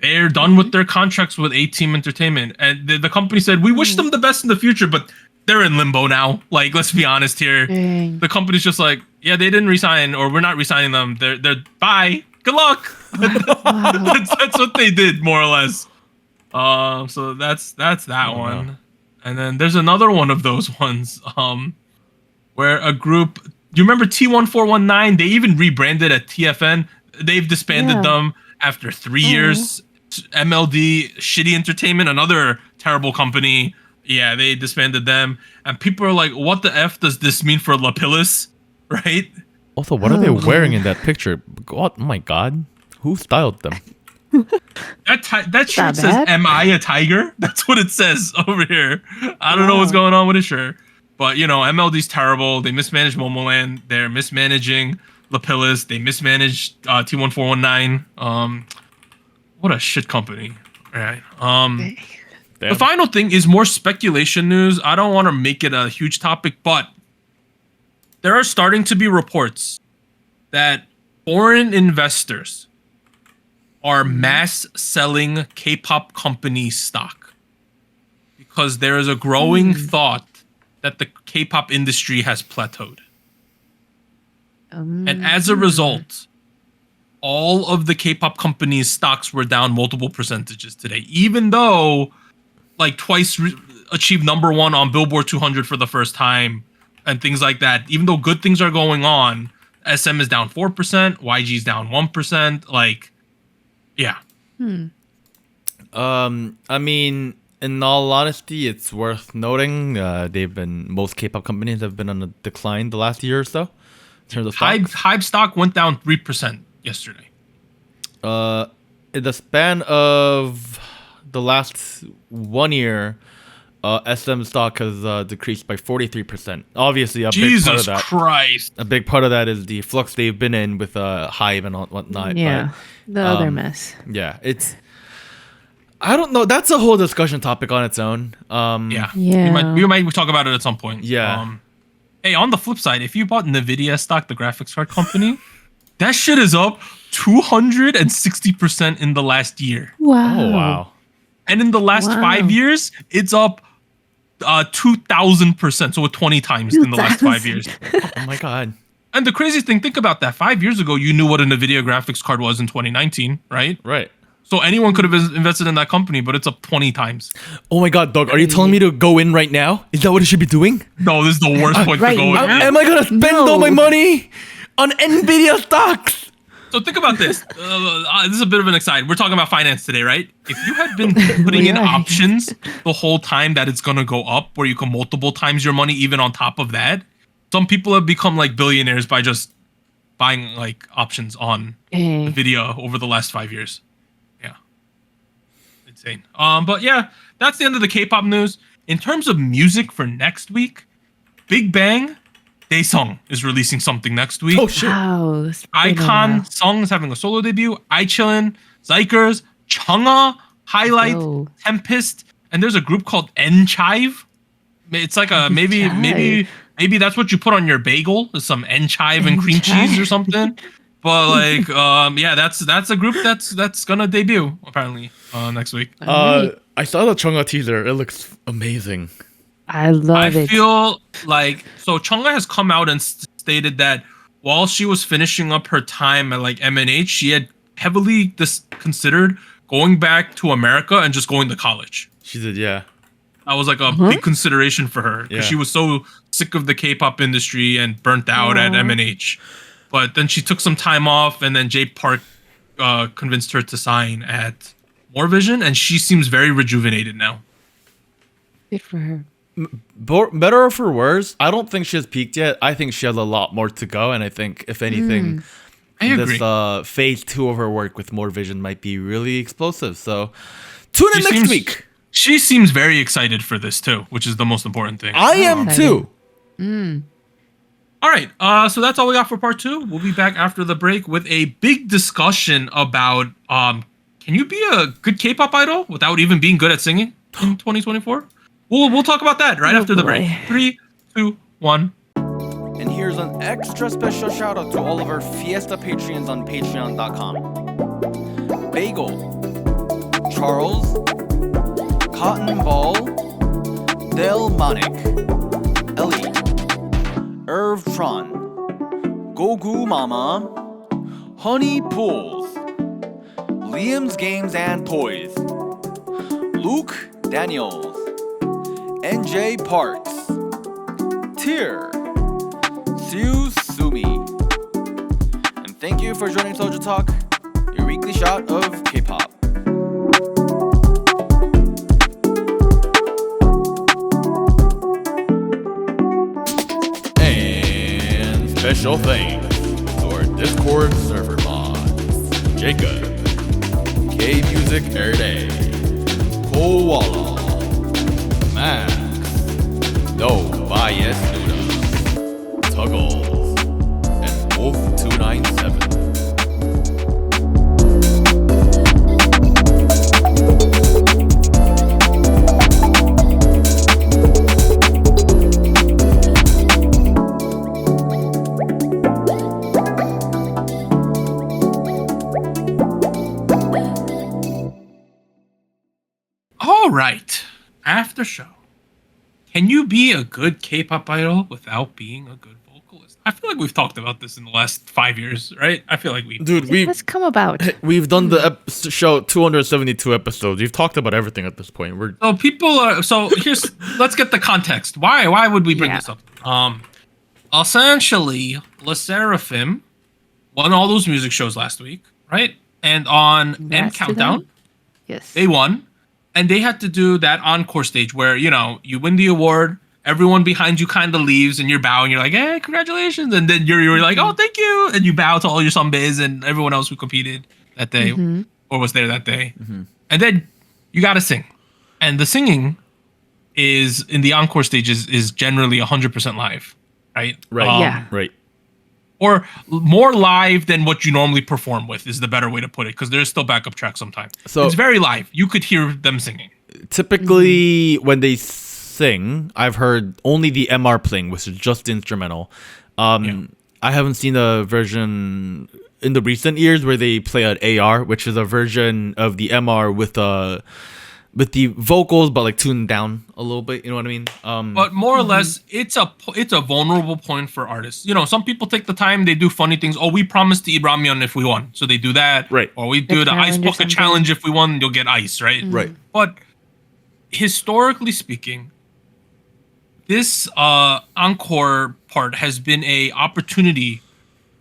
They're done with their contracts with A-Team Entertainment, and the company said we wish them the best in the future, but they're in limbo now. Like, let's be honest here. Dang. The company's just like, yeah, they didn't resign, or we're not resigning them. They're bye. Good luck. that's what they did, more or less. So that's that one. no. And then there's another one of those ones, where a group. Do you remember T1419? They even rebranded at TFN. They've disbanded Yeah. them after 3 years. MLD, Shitty Entertainment, another terrible company. Yeah, they disbanded them. And people are like, what the F does this mean for Lapillis? Right? Also, what are they wearing in that picture? God, oh my God, who styled them? That shirt Not says, bad. "Am I a tiger?" That's what it says over here. I don't know what's going on with his shirt, but you know, MLD's terrible. They mismanage Momoland. They're mismanaging Lapillis. They mismanaged T1419. What a shit company. All right. Damn. The final thing is more speculation news. I don't want to make it a huge topic, but there are starting to be reports that foreign investors are mass selling K-pop company stock because there is a growing thought that the K-pop industry has plateaued. And as a result, all of the K-pop companies' stocks were down multiple percentages today, even though like twice achieved number 1 on Billboard 200 for the first time and things like that. Even though good things are going on, SM is down 4%, YG is down 1%. Like, yeah. I mean, in all honesty, it's worth noting most K-pop companies have been on a decline the last year or so in terms of stocks. Hybe stock went down 3% yesterday. In the span of the last 1 year, SM stock has decreased by 43%. Obviously, Jesus Christ. a big part of that is the flux they've been in with Hybe and whatnot. Yeah, but, the other mess. yeah, I don't know. That's a whole discussion topic on its own. Yeah. Yeah. We might talk about it at some point. Yeah. Hey, on the flip side, if you bought Nvidia stock, the graphics card company, that shit is up 260% in the last year. Wow. Oh wow. And in the last Wow. 5 years, it's up 2,000%. So 20 times in the last 5 years. Oh my God. And the crazy thing, think about that. 5 years ago, you knew what a Nvidia graphics card was in 2019, right? Right. So anyone could have invested in that company, but it's up 20 times. Oh my god, dog, are you telling me to go in right now? Is that what I should be doing? No, this is the worst point right to go in. now? Am I gonna spend all my money on Nvidia stocks? So think about this. This is a bit of an aside. We're talking about finance today, right? If you had been putting in options the whole time that it's gonna go up, where you can multiple times your money even on top of that, some people have become like billionaires by just buying like options on Nvidia over the last 5 years. Yeah, insane. But yeah, that's the end of the K-pop news. In terms of music for next week, Big Bang, Taeyong is releasing something next week. Oh shit! Wow. iKON Song is having a solo debut. iChillin, Zikers, Chungha, Highlight, Yo. Tempest, and there's a group called N-Chive. It's like a maybe that's what you put on your bagel, is some N-Chive and cream cheese or something. But like yeah, that's a group that's gonna debut apparently next week. I saw the Chungha teaser. It looks amazing. I love it. I feel like Chungha has come out and stated that while she was finishing up her time at like M&H, she had heavily considered going back to America and just going to college. She did, yeah. That was like a big consideration for her because she was so sick of the K-pop industry and burnt out at M&H. But then she took some time off, and then Jay Park convinced her to sign at More Vision, and she seems very rejuvenated now. Good for her. Better or for worse, I don't think she has peaked yet. I think she has a lot more to go, and I think if anything, I agree. this phase 2 of her work with More Vision might be really explosive. So tune in next week. She seems very excited for this too, which is the most important thing. I am too. All right, so that's all we got for part 2. We'll be back after the break with a big discussion about can you be a good K-pop idol without even being good at singing in 2024? We'll talk about that right after the break. 3, 2, 1. And here's an extra special shout out to all of our Fiesta Patreons on patreon.com. Bagel, Charles, Cotton Ball, Del Monic, Ellie, Irvtron, Gogu Mama, Honey Pools, Liam's Games and Toys, Luke Daniels, NJ Parks, Tyr, Siu Sumi. And thank you for joining SojuTalk, your weekly shot of K-pop. And special thanks to our Discord server mods: Jacob, K-Music Erday, Koala, Max, No Bias Nuda, Tuggles, and Wolf297. All right, after show. Can you be a good K-pop idol without being a good vocalist? I feel like we've talked about this in the last 5 years, right? I feel like Let's come about. We've done the show 272 episodes. We've talked about everything at this point. Let's get the context. Why would we bring this up? Essentially, LE SSERAFIM won all those music shows last week, right? And on M Countdown, Yes. they won. And they had to do that encore stage where, you win the award, everyone behind you kind of leaves, and you're bowing. You're like, hey, congratulations. And then you're like, oh, thank you. And you bow to all your sunbaes and everyone else who competed that day or was there that day. And then you got to sing. And the singing is, in the encore stages, is generally 100% live, right? Right. Right. Or more live than what you normally perform with is the better way to put it, because there's still backup tracks sometimes. So it's very live. You could hear them singing. Typically, when they sing, I've heard only the MR playing, which is just instrumental. I haven't seen a version in the recent years where they play an AR, which is a version of the MR with a with the vocals, but like tuned down a little bit. You know what I mean? But more or less, it's a vulnerable point for artists. You know, some people take the time, they do funny things. Oh, we promised to eat ramyeon if we won, so they do that. Right. Or we do the ice challenge or bucket something. challenge if we won, you'll get ice. Right. Right. But historically speaking, this encore part has been a opportunity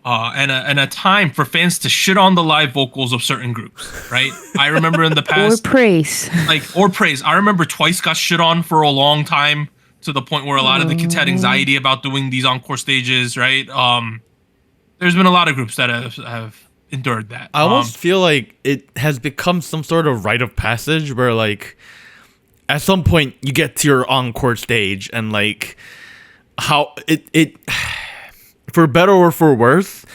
and a time for fans to shit on the live vocals of certain groups, right? I remember in the Or past, praise. or praise. I remember Twice got shit on for a long time to the point where a lot of the kids had anxiety about doing these encore stages, right? There's been a lot of groups that have endured that. I almost feel like it has become some sort of rite of passage where like at some point you get to your encore stage and like how it for better or for worse,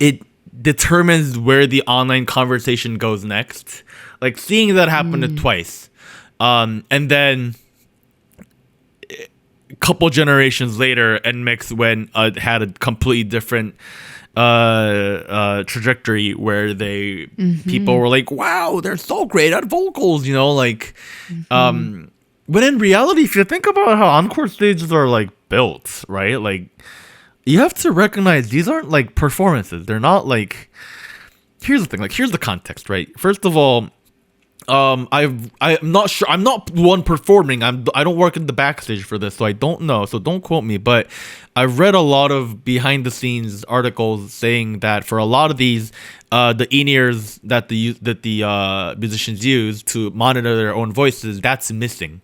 it determines where the online conversation goes next. Like seeing that happen to Twice, and then a couple generations later, NMIX when had a completely different trajectory where they people were like, wow, they're so great at vocals, you know, like when in reality, if you think about how encore stages are like built, right, like you have to recognize these aren't like performances. They're not like, here's the thing, like here's the context, right? First of all, I'm not sure, I'm not one performing, I don't work in the backstage for this, so I don't know, so don't quote me, but I've read a lot of behind the scenes articles saying that for a lot of these the in-ears that the musicians use to monitor their own voices, that's missing.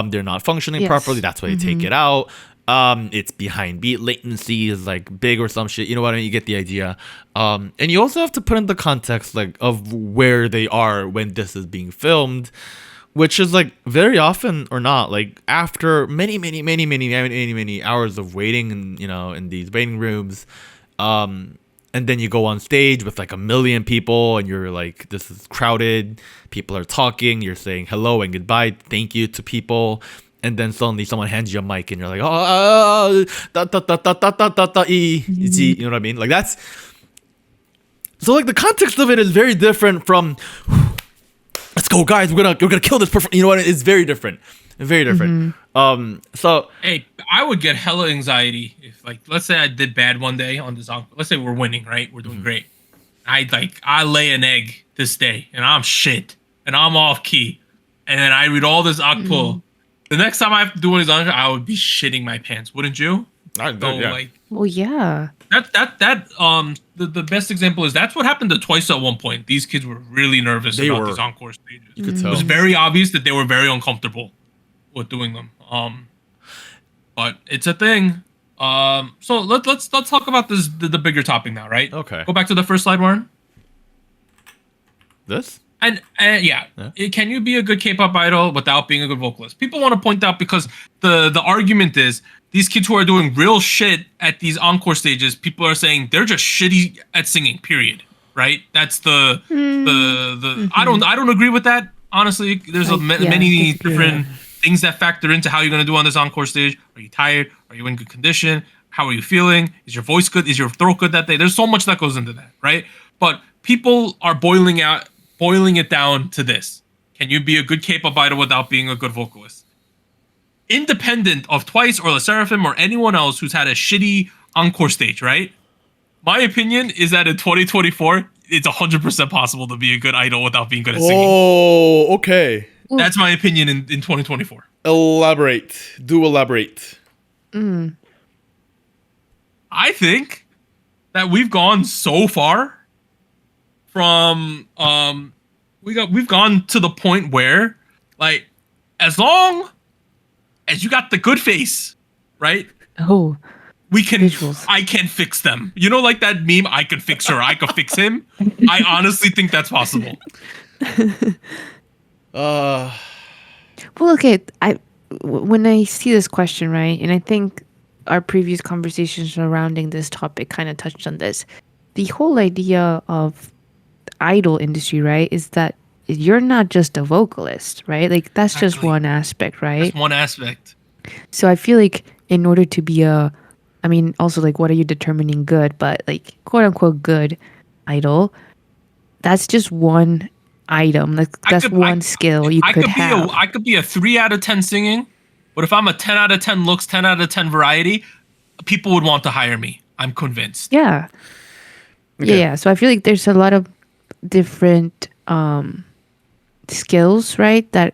They're not functioning properly, that's why they take it out. It's behind beat latency is like big or some shit, you know what I mean? You get the idea. And you also have to put in the context like of where they are when this is being filmed, which is like very often or not like after many hours of waiting and you know in these waiting rooms, and then you go on stage with like 1 million people and you're like, this is crowded, people are talking, you're saying hello and goodbye, thank you to people. And then suddenly someone hands you a mic and you're like, you know what I mean? Like that's, so like the context of it is very different from, let's go guys, we're gonna kill this person. You know what? It's very different, very different. So hey, I would get hella anxiety if like, let's say I did bad one day on this encore. Let's say we're winning, right? We're doing great. I lay an egg this day and I'm shit and I'm off key, and then I read all this akpo. The next time I have to do one of these encore, I would be shitting my pants, wouldn't you? Like, Well, yeah. The best example is that's what happened to Twice at one point. These kids were really nervous about these encore stages. You could It tell. was very obvious that they were very uncomfortable with doing them. But it's a thing. So let's talk about this the bigger topic now, right? Okay. Go back to the first slide, Warren. this? And can you be a good K-pop idol without being a good vocalist? People want to point out because the argument is these kids who are doing real shit at these encore stages, people are saying they're just shitty at singing. Period. Right? That's the I don't agree with that. Honestly, there's many different things that factor into how you're gonna do on this encore stage. Are you tired? Are you in good condition? How are you feeling? Is your voice good? Is your throat good that day? There's so much that goes into that, right? But people are boiling it down to this. Can you be a good K-pop idol without being a good vocalist? Independent of Twice or LE SSERAFIM or anyone else who's had a shitty encore stage, right? My opinion is that in 2024, it's 100% possible to be a good idol without being good at singing. Oh, okay. That's my opinion in 2024. Elaborate. Do elaborate. I think that we've gone so far from we've gone to the point where like as long as you got the good face, right? Oh, We can visuals. I can fix them. You know, like that meme, I could fix her, I could fix him. I honestly think that's possible. Well, okay. When I see this question, right, and I think our previous conversations surrounding this topic kind of touched on this. The whole idea of idol industry, right, is that you're not just a vocalist, right? Like that's just Exactly. one aspect, right? That's one aspect. So I feel like in order to be I mean, also like what are you determining good, but like quote unquote good idol, that's just one item. Like that's one skill you could have. I could be a 3 out of 10 singing, but if I'm a 10 out of 10 looks, 10 out of 10 variety, people would want to hire me. I'm convinced. Yeah. Okay. Yeah. So I feel like there's a lot of different skills, right, that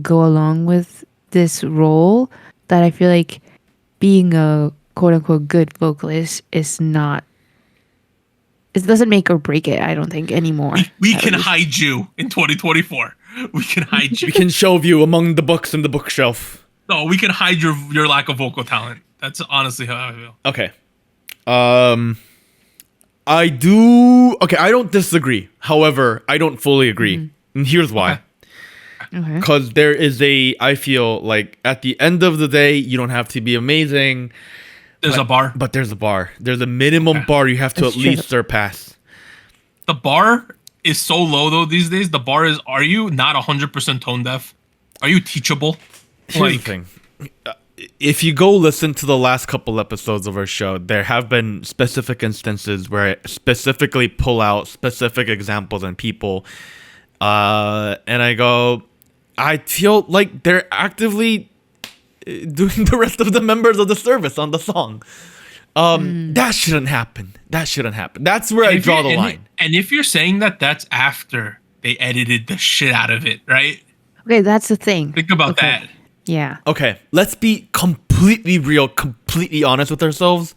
go along with this role that I feel like being a quote unquote good vocalist is not. It doesn't make or break it, I don't think, anymore. We can hide you in 2024. We can hide you. We can shelve you among the books in the bookshelf. No, we can hide your lack of vocal talent. That's honestly how I feel. Okay. I don't disagree. However, I don't fully agree. And here's why. Okay. Because I feel like at the end of the day, you don't have to be amazing. There's a bar. But there's a bar. There's a minimum bar you have to That's at least surpass. The bar is so low though these days. The bar is, are you not 100% tone deaf? Are you teachable? Here's the thing. If you go listen to the last couple episodes of our show, there have been specific instances where I specifically pull out specific examples and people. And I feel like they're actively doing the rest of the members of the service on the song. That shouldn't happen. That's where I draw the line. And if you're saying that, that's after they edited the shit out of it, right? Okay, that's the thing. Think about that. Yeah. Okay, let's be completely real, completely honest with ourselves.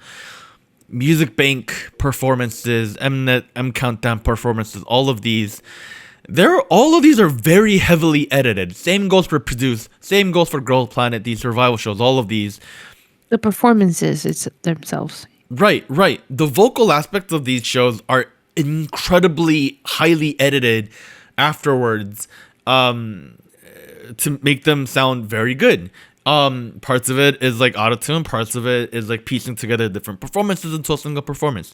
Music Bank performances, Mnet, M Countdown performances, all of these are very heavily edited. Same goes for Produce, same goes for Girl Planet, these survival shows, all of these. The performances it's themselves. Right. The vocal aspects of these shows are incredibly highly edited afterwards to make them sound very good. Parts of it is like autotune, parts of it is like piecing together different performances into a single performance.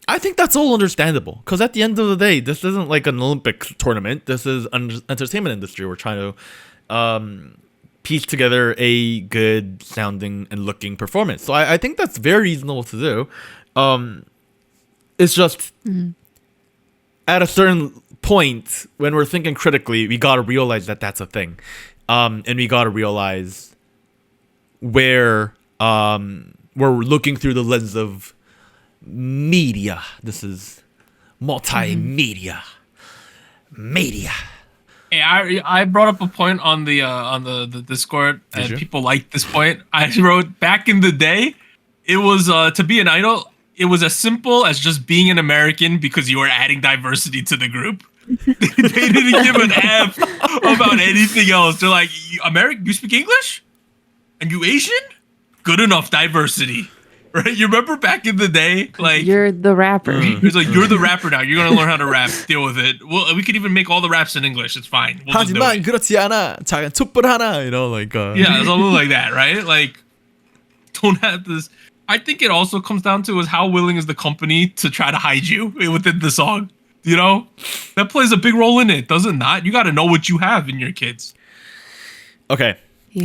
I think that's all understandable because at the end of the day, this isn't like an Olympic tournament. This is an entertainment industry. We're trying to piece together a good sounding and looking performance. So I think that's very reasonable to do. It's just at a certain point when we're thinking critically, we got to realize that that's a thing. And we got to realize where we're looking through the lens of media. This is multimedia. Media. Hey, I brought up a point on the Discord, and people liked this point. I wrote, back in the day, it was to be an idol, it was as simple as just being an American because you were adding diversity to the group. They didn't give an F about anything else. They're like, American, you speak English? And you Asian? Good enough diversity. Right? You remember back in the day? Like, You're the rapper. it's like, you're the rapper now. You're gonna learn how to rap. Deal with it. Well, we could even make all the raps in English. It's fine. We'll just do 하지만 it. 그렇지 않아. 작은 촛불 하나. You know, like Yeah, something like that, right? Like, don't have this. I think it also comes down to is how willing is the company to try to hide you within the song. You know, that plays a big role in it, does it not? You got to know what you have in your kids. Okay,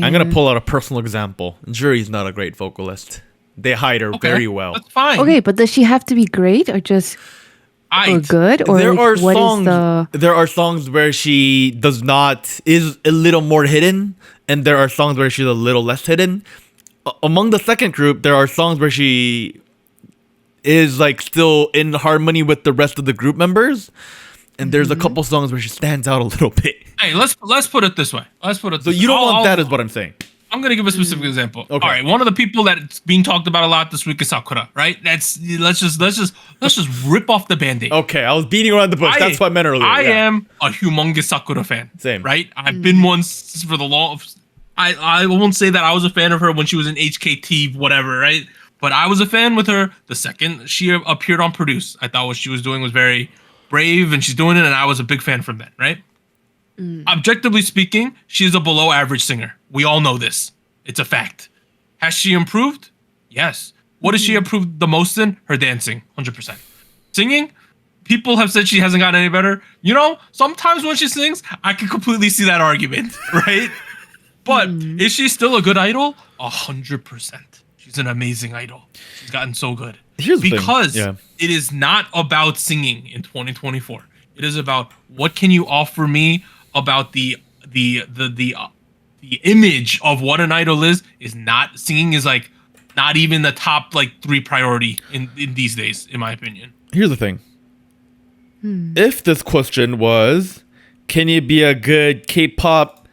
I'm gonna pull out a personal example. Jury's not a great vocalist. They hide her very well. That's fine. Okay, but does she have to be great or just or good? Or there like, are what songs. is the... There are songs where she is a little more hidden, and there are songs where she's a little less hidden. Among the second group, there are songs where she is like still in harmony with the rest of the group members, and there's a couple songs where she stands out a little bit. Hey, let's put it this way. So you don't want that, is what I'm saying. I'm gonna give a specific example. Okay. All right, one of the people that's being talked about a lot this week is Sakura. Right? Let's just rip off the Band-Aid. Okay, I was beating around the bush. That's what I meant earlier. I am a humongous Sakura fan. Same. Right? I've been one for the long. I won't say that I was a fan of her when she was in HKT, whatever, right? But I was a fan with her the second she appeared on Produce. I thought what she was doing was very brave, and she's doing it, and I was a big fan from then, right? Objectively speaking, she is a below average singer. We all know this. It's a fact. Has she improved? Yes. What has she improved the most in? Her dancing, 100%. Singing? People have said she hasn't gotten any better. You know, sometimes when she sings, I can completely see that argument, right? But is she still a good idol? 100%. She's an amazing idol. She's gotten so good. Here's the thing. Because Yeah. it is not about singing in 2024. It is about what can you offer me about the image of what an idol is not singing is like not even the top like 3 priority in these days, in my opinion. Here's the thing. If this question was, can you be a good K-pop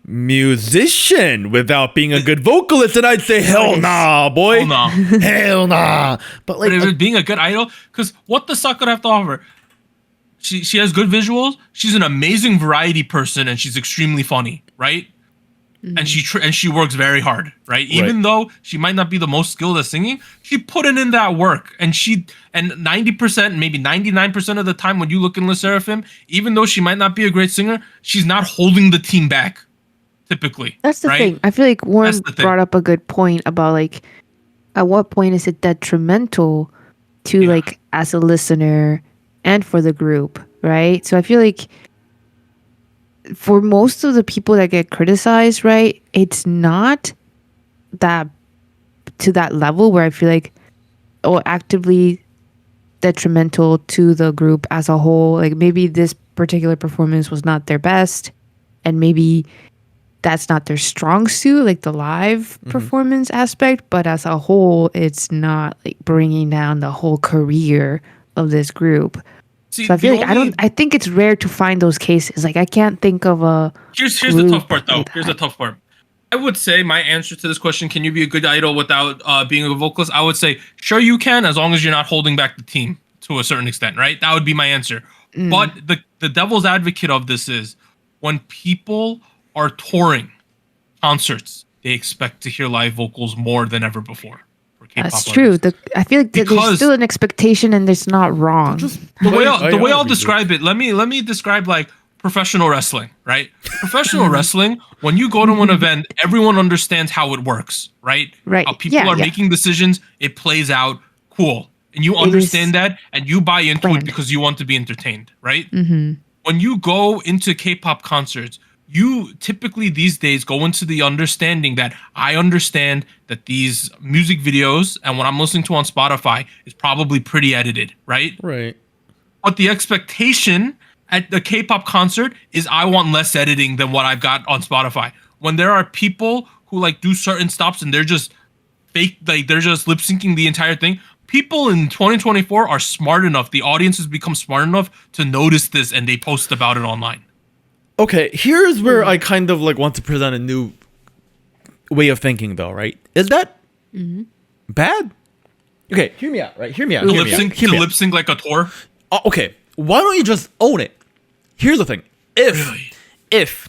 musician without being a good vocalist, then I'd say hell nah, boy. Oh no. Hell nah. But like, But if it's being a good idol, because what the Sakura have to offer? She has good visuals. She's an amazing variety person, and she's extremely funny, right? And she works very hard, right? Even though she might not be the most skilled at singing, she put in that work, and 90%, maybe 99% of the time when you look in Le Sserafim, even though she might not be a great singer, she's not holding the team back. Typically, That's the right? thing. I feel like Warren That's the thing. brought up a good point about like, at what point is it detrimental to like as a listener and for the group, right? So I feel like for most of the people that get criticized, right, it's not that to that level where I feel like actively detrimental to the group as a whole. Like maybe this particular performance was not their best, and maybe that's not their strong suit, like the live performance aspect, but as a whole, it's not like bringing down the whole career of this group. See, So I feel like I think it's rare to find those cases. Like I can't think of a. Here's the tough part, though. Here's the tough part. I would say my answer to this question: can you be a good idol without being a vocalist? I would say sure you can, as long as you're not holding back the team to a certain extent, right? That would be my answer. But the devil's advocate of this is when people are touring concerts, they expect to hear live vocals more than ever before. For K-pop That's true. artists. I feel like there's still an expectation, and it's not wrong. The way I'll describe it, let me describe like professional wrestling, right? Professional wrestling, when you go to an event, everyone understands how it works, right? Right. How people are making decisions, it plays out, cool. And you understand that, and you buy into it because you want to be entertained, right? When you go into K-pop concerts, you typically these days go into the understanding that I understand that these music videos and what I'm listening to on Spotify is probably pretty edited, right? right. But the expectation at the K-pop concert is I want less editing than what I've got on Spotify. When there are people who like do certain stops and they're just fake, like they're just lip syncing the entire thing. People in 2024 are smart enough. The audience has become smart enough to notice this, and they post about it online. Okay, here's where I kind of like want to present a new way of thinking, though, right? Is that bad? Okay, hear me out, right? Hear me out. To Hear lip me out. sync, Hear to me out. lip sync like a tour. Okay, why don't you just own it? Here's the thing: Really? if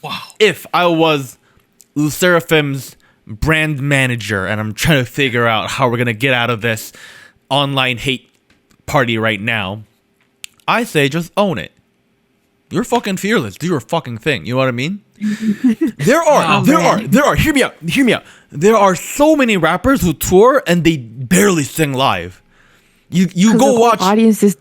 I was Le Sserafim's brand manager and I'm trying to figure out how we're gonna get out of this online hate party right now, I say just own it. You're fucking fearless. Do your fucking thing. You know what I mean? There are. Hear me out. There are so many rappers who tour and they barely sing live. You go watch. Audience is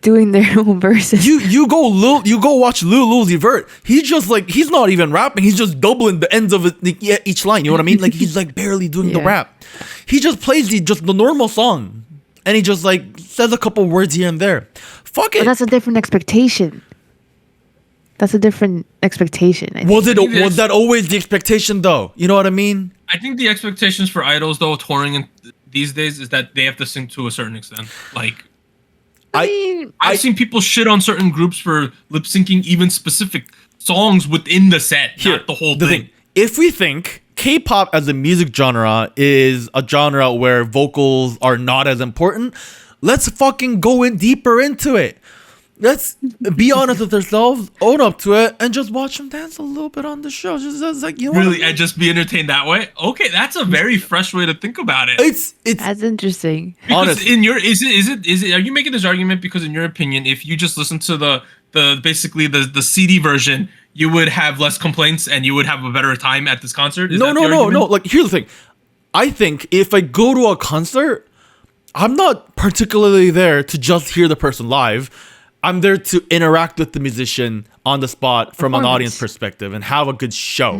doing their own verses. You go watch Lil Uzi Vert. He's just like, he's not even rapping. He's just doubling the ends of each line. You know what I mean? Like he's like barely doing the rap. He just plays the normal song, and he just like says a couple words here and there. Fuck it. But that's a different expectation. That's a different expectation. I think. Was that always the expectation though? You know what I mean? I think the expectations for idols though touring in these days is that they have to sing to a certain extent. Like I mean, I've seen people shit on certain groups for lip syncing even specific songs within the set, not the whole thing. If we think K-pop as a music genre is a genre where vocals are not as important, let's fucking go in deeper into it. Let's be honest with ourselves, own up to it, and just watch them dance a little bit on the show. Just like, you know, Really, and just be entertained that way. Okay, that's a very fresh way to think about it. it's that's interesting. Because honestly. in your is it are you making this argument because in your opinion, if you just listen to the basically the CD version, you would have less complaints and you would have a better time at this concert? Is that the argument? Like, here's the thing. I think if I go to a concert, I'm not particularly there to just hear the person live. I'm there to interact with the musician on the spot from an audience perspective and have a good show.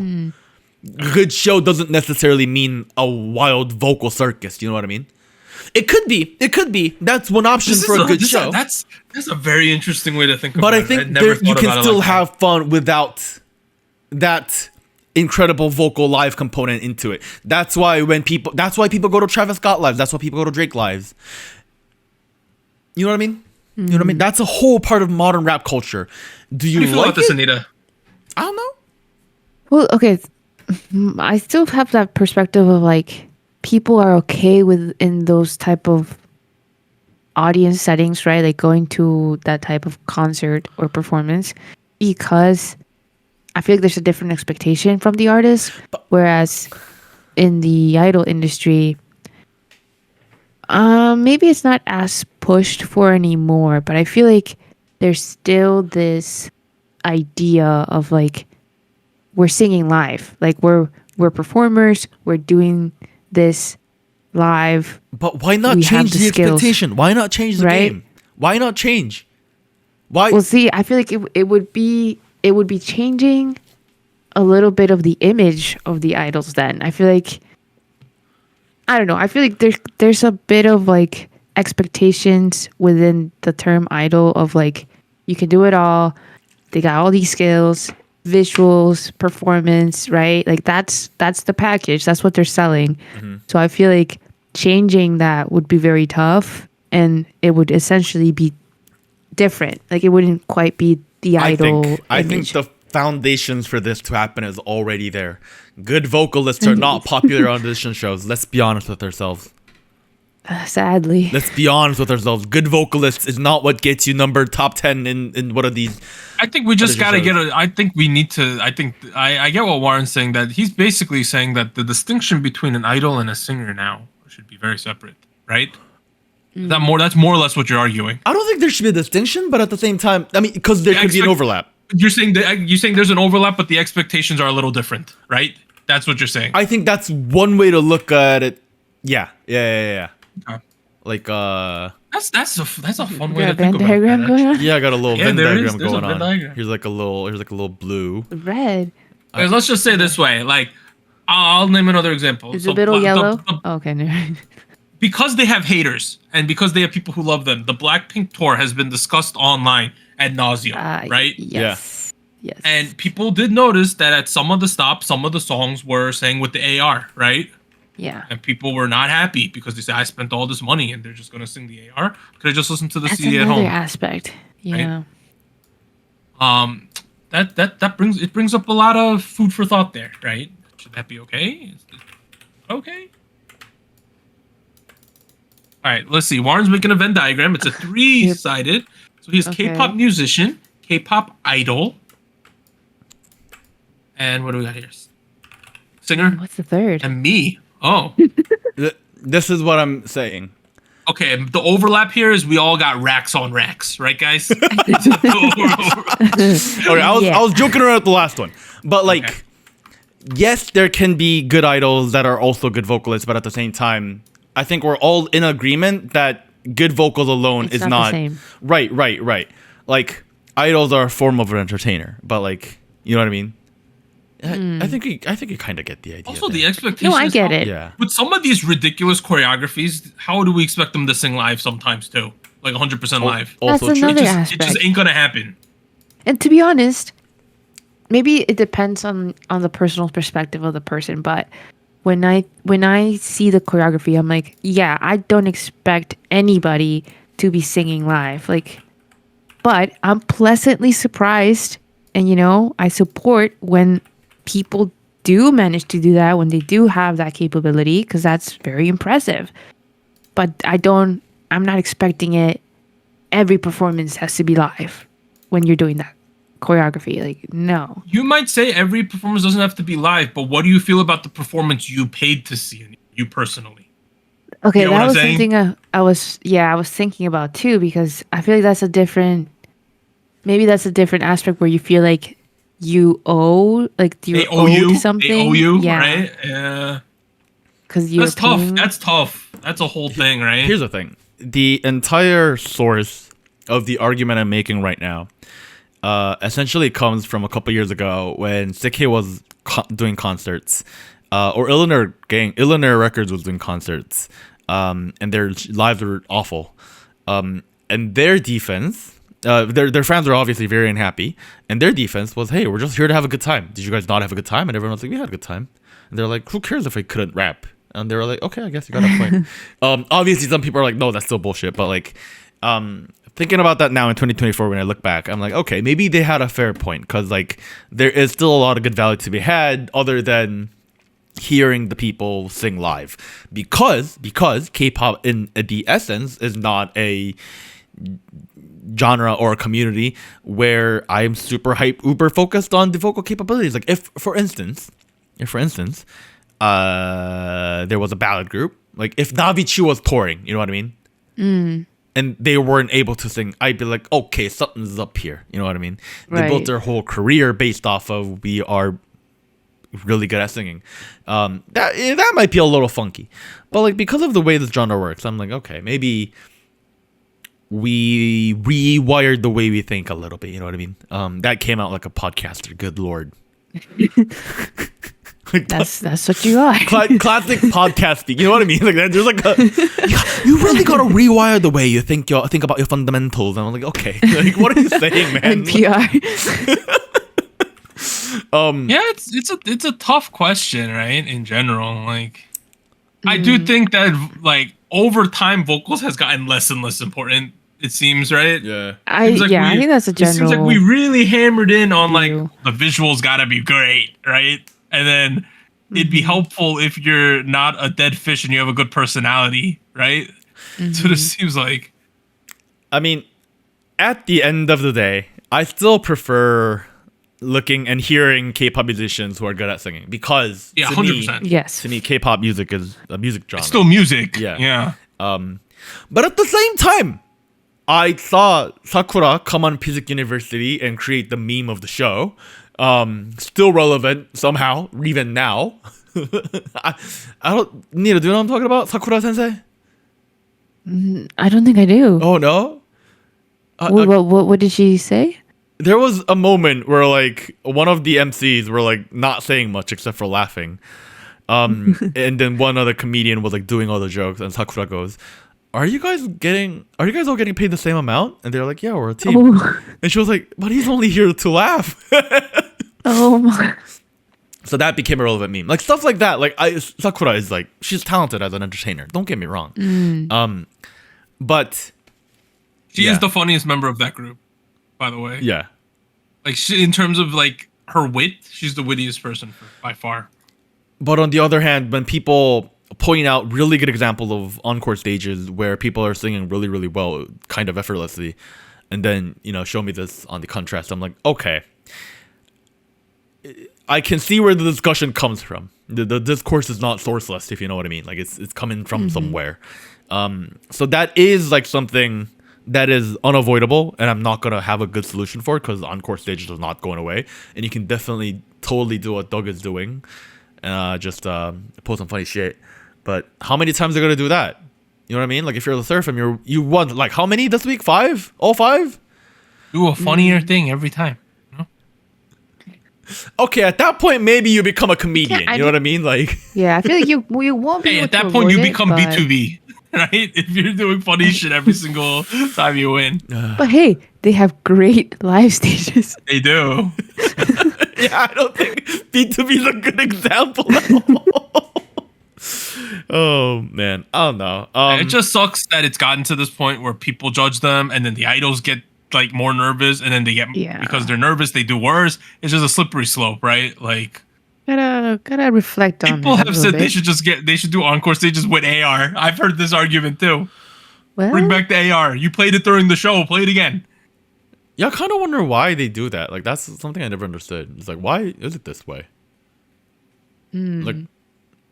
Good show doesn't necessarily mean a wild vocal circus. You know what I mean? It could be. That's one option for a good show. That's a very interesting way to think about it. But I think you can still have fun without that incredible vocal live component into it. That's why people go to Travis Scott lives. That's why people go to Drake lives. You know what I mean? You know what I mean? That's a whole part of modern rap culture. Do you feel like about this, it? Anita? I don't know. Well, okay. I still have that perspective of like people are okay with in those type of audience settings, right? Like going to that type of concert or performance because I feel like there's a different expectation from the artist. Whereas in the idol industry, maybe it's not as pushed for anymore, but I feel like there's still this idea of like we're singing live, like we're performers, we're doing this live. But why not We have change the the skills, expectation? Why not change the right? game? Why not change? Why? Well, see, I feel like it would be changing a little bit of the image of the idols. Then I feel like I don't know. I feel like there's a bit of like expectations within the term idol of like you can do it all. They got all these skills, visuals, performance, right? Like that's the package. That's what they're selling. So I feel like changing that would be very tough, and it would essentially be different. Like it wouldn't quite be the idol. I think the foundations for this to happen is already there. Good vocalists are not popular on audition shows. Let's be honest with ourselves. Sadly. Let's be honest with ourselves. Good vocalists is not what gets you top 10 in one of these. I think we just gotta shows. I get what Warren's saying, that he's basically saying that the distinction between an idol and a singer now should be very separate, right? That's more or less what you're arguing. I don't think there should be a distinction, but at the same time, I mean, because there could be an overlap. You're saying there's an overlap, but the expectations are a little different, right? That's what you're saying. I think that's one way to look at it. Yeah. Okay. Like That's a fun way Got to a think Venn about diagram that. going on? yeah, I got a little Yeah, Venn there diagram is. There's a going Venn on. diagram. Here's like a little blue. Red. Guys, let's just say it this way. Like, I'll name another example. Is the middle yellow? Oh, okay, no. Because they have haters and because they have people who love them, the Blackpink tour has been discussed online ad nauseum, right? Yes. Yes. And people did notice that at some of the stops, some of the songs were sang with the AR, right? Yeah. And people were not happy because they said, I spent all this money and they're just going to sing the AR. Could I just listen to the That's CD at another home? aspect. Yeah. That brings up a lot of food for thought there, right? Should that be okay? Okay. All right, let's see. Warren's making a Venn diagram. It's a 3-sided. So he's Okay. K-pop musician, K-pop idol, and what do we got here? Singer What's the third? and me. Oh, This is what I'm saying. okay. The overlap here is we all got racks on racks, right, guys? Okay, I was joking around with the last one, but like, Okay. yes, there can be good idols that are also good vocalists, but at the same time, I think we're all in agreement that good vocals alone It's is not not the same. Right. Like idols are a form of an entertainer, but like, you know what I mean? I think you kind of get the idea. Also, there. the expectation. No, I is get how- it. Yeah. With some of these ridiculous choreographies, how do we expect them to sing live sometimes too? Like 100% live. That's Also true. another It aspect. just ain't gonna happen. And to be honest, maybe it depends on the personal perspective of the person, but when I see the choreography, I'm like, yeah, I don't expect anybody to be singing live. Like, but I'm pleasantly surprised, and I support when people do manage to do that, when they do have that capability, because that's very impressive. But I'm not expecting it. Every performance has to be live when you're doing that choreography. Like, no. You might say every performance doesn't have to be live, but what do you feel about the performance you paid to see? You personally? Okay, You know what that I'm was saying? something I was thinking about too, because I feel like that's a different aspect where you feel like you owe, like They you're owe owed you. something. They owe you, yeah, right? Yeah. because you're That's tough. paying- That's tough. That's a whole thing, right? Here's the thing. The entire source of the argument I'm making right now essentially comes from a couple years ago when CK was doing concerts, or Illinois Records was doing concerts. and their lives were awful. And their defense, their fans are obviously very unhappy, and their defense was, "Hey, we're just here to have a good time. Did you guys not have a good time?" And everyone was like, "We had a good time." And they're like, "Who cares if I couldn't rap?" And they were like, "Okay, I guess you got a point." Obviously, some people are like, "No, that's still bullshit." But like, thinking about that now in 2024, when I look back, I'm like, okay, maybe they had a fair point, because like there is still a lot of good value to be had other than hearing the people sing live, because K-pop in the essence is not a genre or a community where I'm super uber focused on the vocal capabilities. Like if for instance there was a ballad group, like if Navichi was touring, you know what I mean, and they weren't able to sing, I'd be like, okay, something's up here, you know what I mean? They built their whole career based off of, we are really good at singing. That might be a little funky, but like because of the way this genre works, I'm like, okay, maybe we rewired the way we think a little bit, you know what I mean? That came out like a podcaster, good lord. Like, That's what you are. classic podcast speak, you know what I mean? Like there's like you really gotta rewire the way you think about your fundamentals. And I'm like, okay, like what are you saying, man? NPR. Yeah, it's a tough question, right? In general, like I do think that like over time, vocals has gotten less and less important. It seems, right? Yeah. I think that's a general. It seems like we really hammered in on like view. the visuals gotta be great, right? And then it'd be helpful if you're not a dead fish and you have a good personality, right? So it seems like. I mean, at the end of the day, I still prefer looking and hearing K-pop musicians who are good at singing, because Yeah, to 100%. Yes. to me, K-pop music is a music genre. It's still music. Yeah. Yeah. But at the same time, I saw Sakura come on Physics University and create the meme of the show. Still relevant somehow, even now. I don't, Nina, do you know what I'm talking about? Sakura Sensei? I don't think I do. Oh no? What did she say? There was a moment where like one of the MCs were like not saying much except for laughing. And then one other comedian was like doing all the jokes, and Sakura goes, Are you guys all getting paid the same amount? And they're like, yeah, we're a team. Oh, And she was like, but he's only here to laugh. oh my. So that became a relevant meme. Like stuff like that. Like Sakura is like, she's talented as an entertainer. Don't get me wrong. But She Yeah. is the funniest member of that group, by the way. yeah. Like she, in terms of like her wit, she's the wittiest person by far. But on the other hand, when people point out really good examples of encore stages where people are singing really, really well, kind of effortlessly, and then, show me this on the contrast, I'm like, okay. I can see where the discussion comes from. The discourse is not sourceless, if you know what I mean. Like it's coming from somewhere. So that is like something that is unavoidable, and I'm not gonna have a good solution for it, because encore stages are not going away, and you can definitely totally do what Doug is doing, just post some funny shit. But how many times are they gonna do that? You know what I mean? Like if you're the Surf and you won like how many this week? 5? All 5? Do a funnier thing every time. Okay, at that point maybe you become a comedian. Yeah, you know what I mean? Like Yeah, I feel like you won't be Hey, able at to that point you avoid it, become but- B2B, right? If you're doing funny shit every single time you win. But hey, they have great live stages. They do. yeah, I don't think B2B is a good example at all. Oh man, I don't know. It just sucks that it's gotten to this point where people judge them, and then the idols get like more nervous, and then they get because they're nervous, they do worse. It's just a slippery slope, right? Like Gotta reflect on people it a have little said bit. they should do encore stages with AR. I've heard this argument too. Well, Bring back the AR. You played it during the show. Play it again. Yeah, I kind of wonder why they do that. Like that's something I never understood. It's like, why is it this way?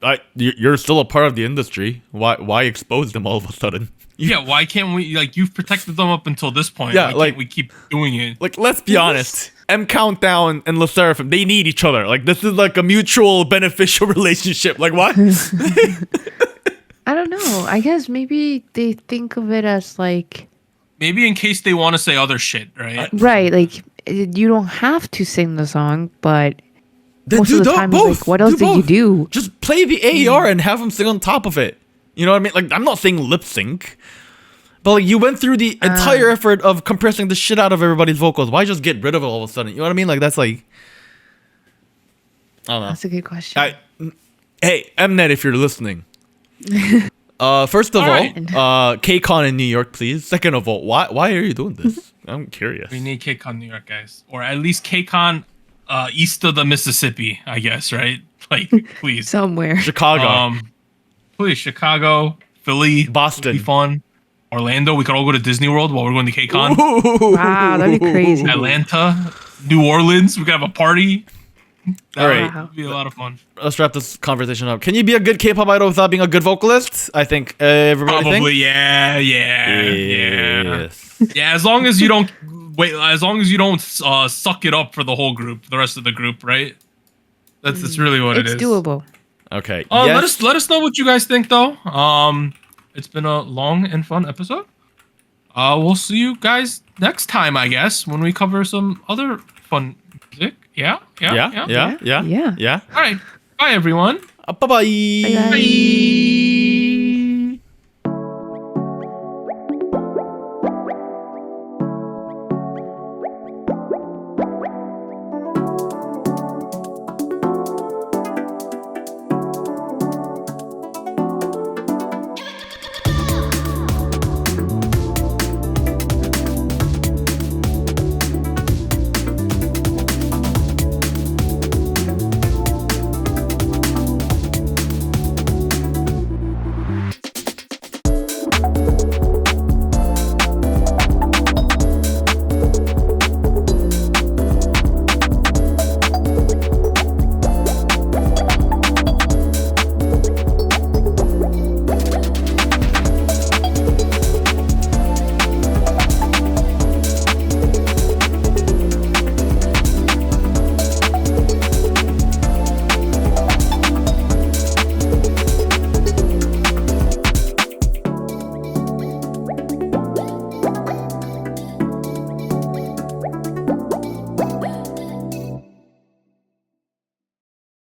Like, you're still a part of the industry. Why expose them all of a sudden? Yeah, why can't we, like, you've protected them up until this point. Yeah, Why like- can't we keep doing it? Like, let's be honest. M Countdown and Le Sserafim, they need each other. Like, this is like a mutual beneficial relationship. Like, what? I don't know. I guess maybe they think of it as like Maybe in case they want to say other shit, right? right, like you don't have to sing the song, but Then most do of the both. time, it's like, what else Do did you both. do? Just play the AR and have them sing on top of it. You know what I mean? Like, I'm not saying lip sync, but like you went through the entire effort of compressing the shit out of everybody's vocals. Why just get rid of it all of a sudden? You know what I mean? Like, that's like, I don't know. That's a good question. Hey, Mnet, if you're listening. First of all, KCON in New York, please. Second of all, why are you doing this? I'm curious. We need KCON New York, guys, or at least KCON east of the Mississippi, I guess, right? Like, please. Somewhere. Chicago, Please, Chicago, Philly, Boston, would be fun. Orlando, we could all go to Disney World while we're going to KCON. Wow, that'd be crazy. Atlanta, New Orleans, we could have a party. All right, That would be a lot of fun. let's wrap this conversation up. Can you be a good K-pop idol without being a good vocalist? I think everybody Probably, thinks. yeah. Yes. Yeah, as long as you don't suck it up for the whole group, the rest of the group, right? That's really what it is. It's doable. Okay. Let us know what you guys think, though. It's been a long and fun episode. We'll see you guys next time, I guess, when we cover some other fun music. Yeah. Yeah. Yeah. All right. Bye, everyone. Bye bye. Bye. Bye.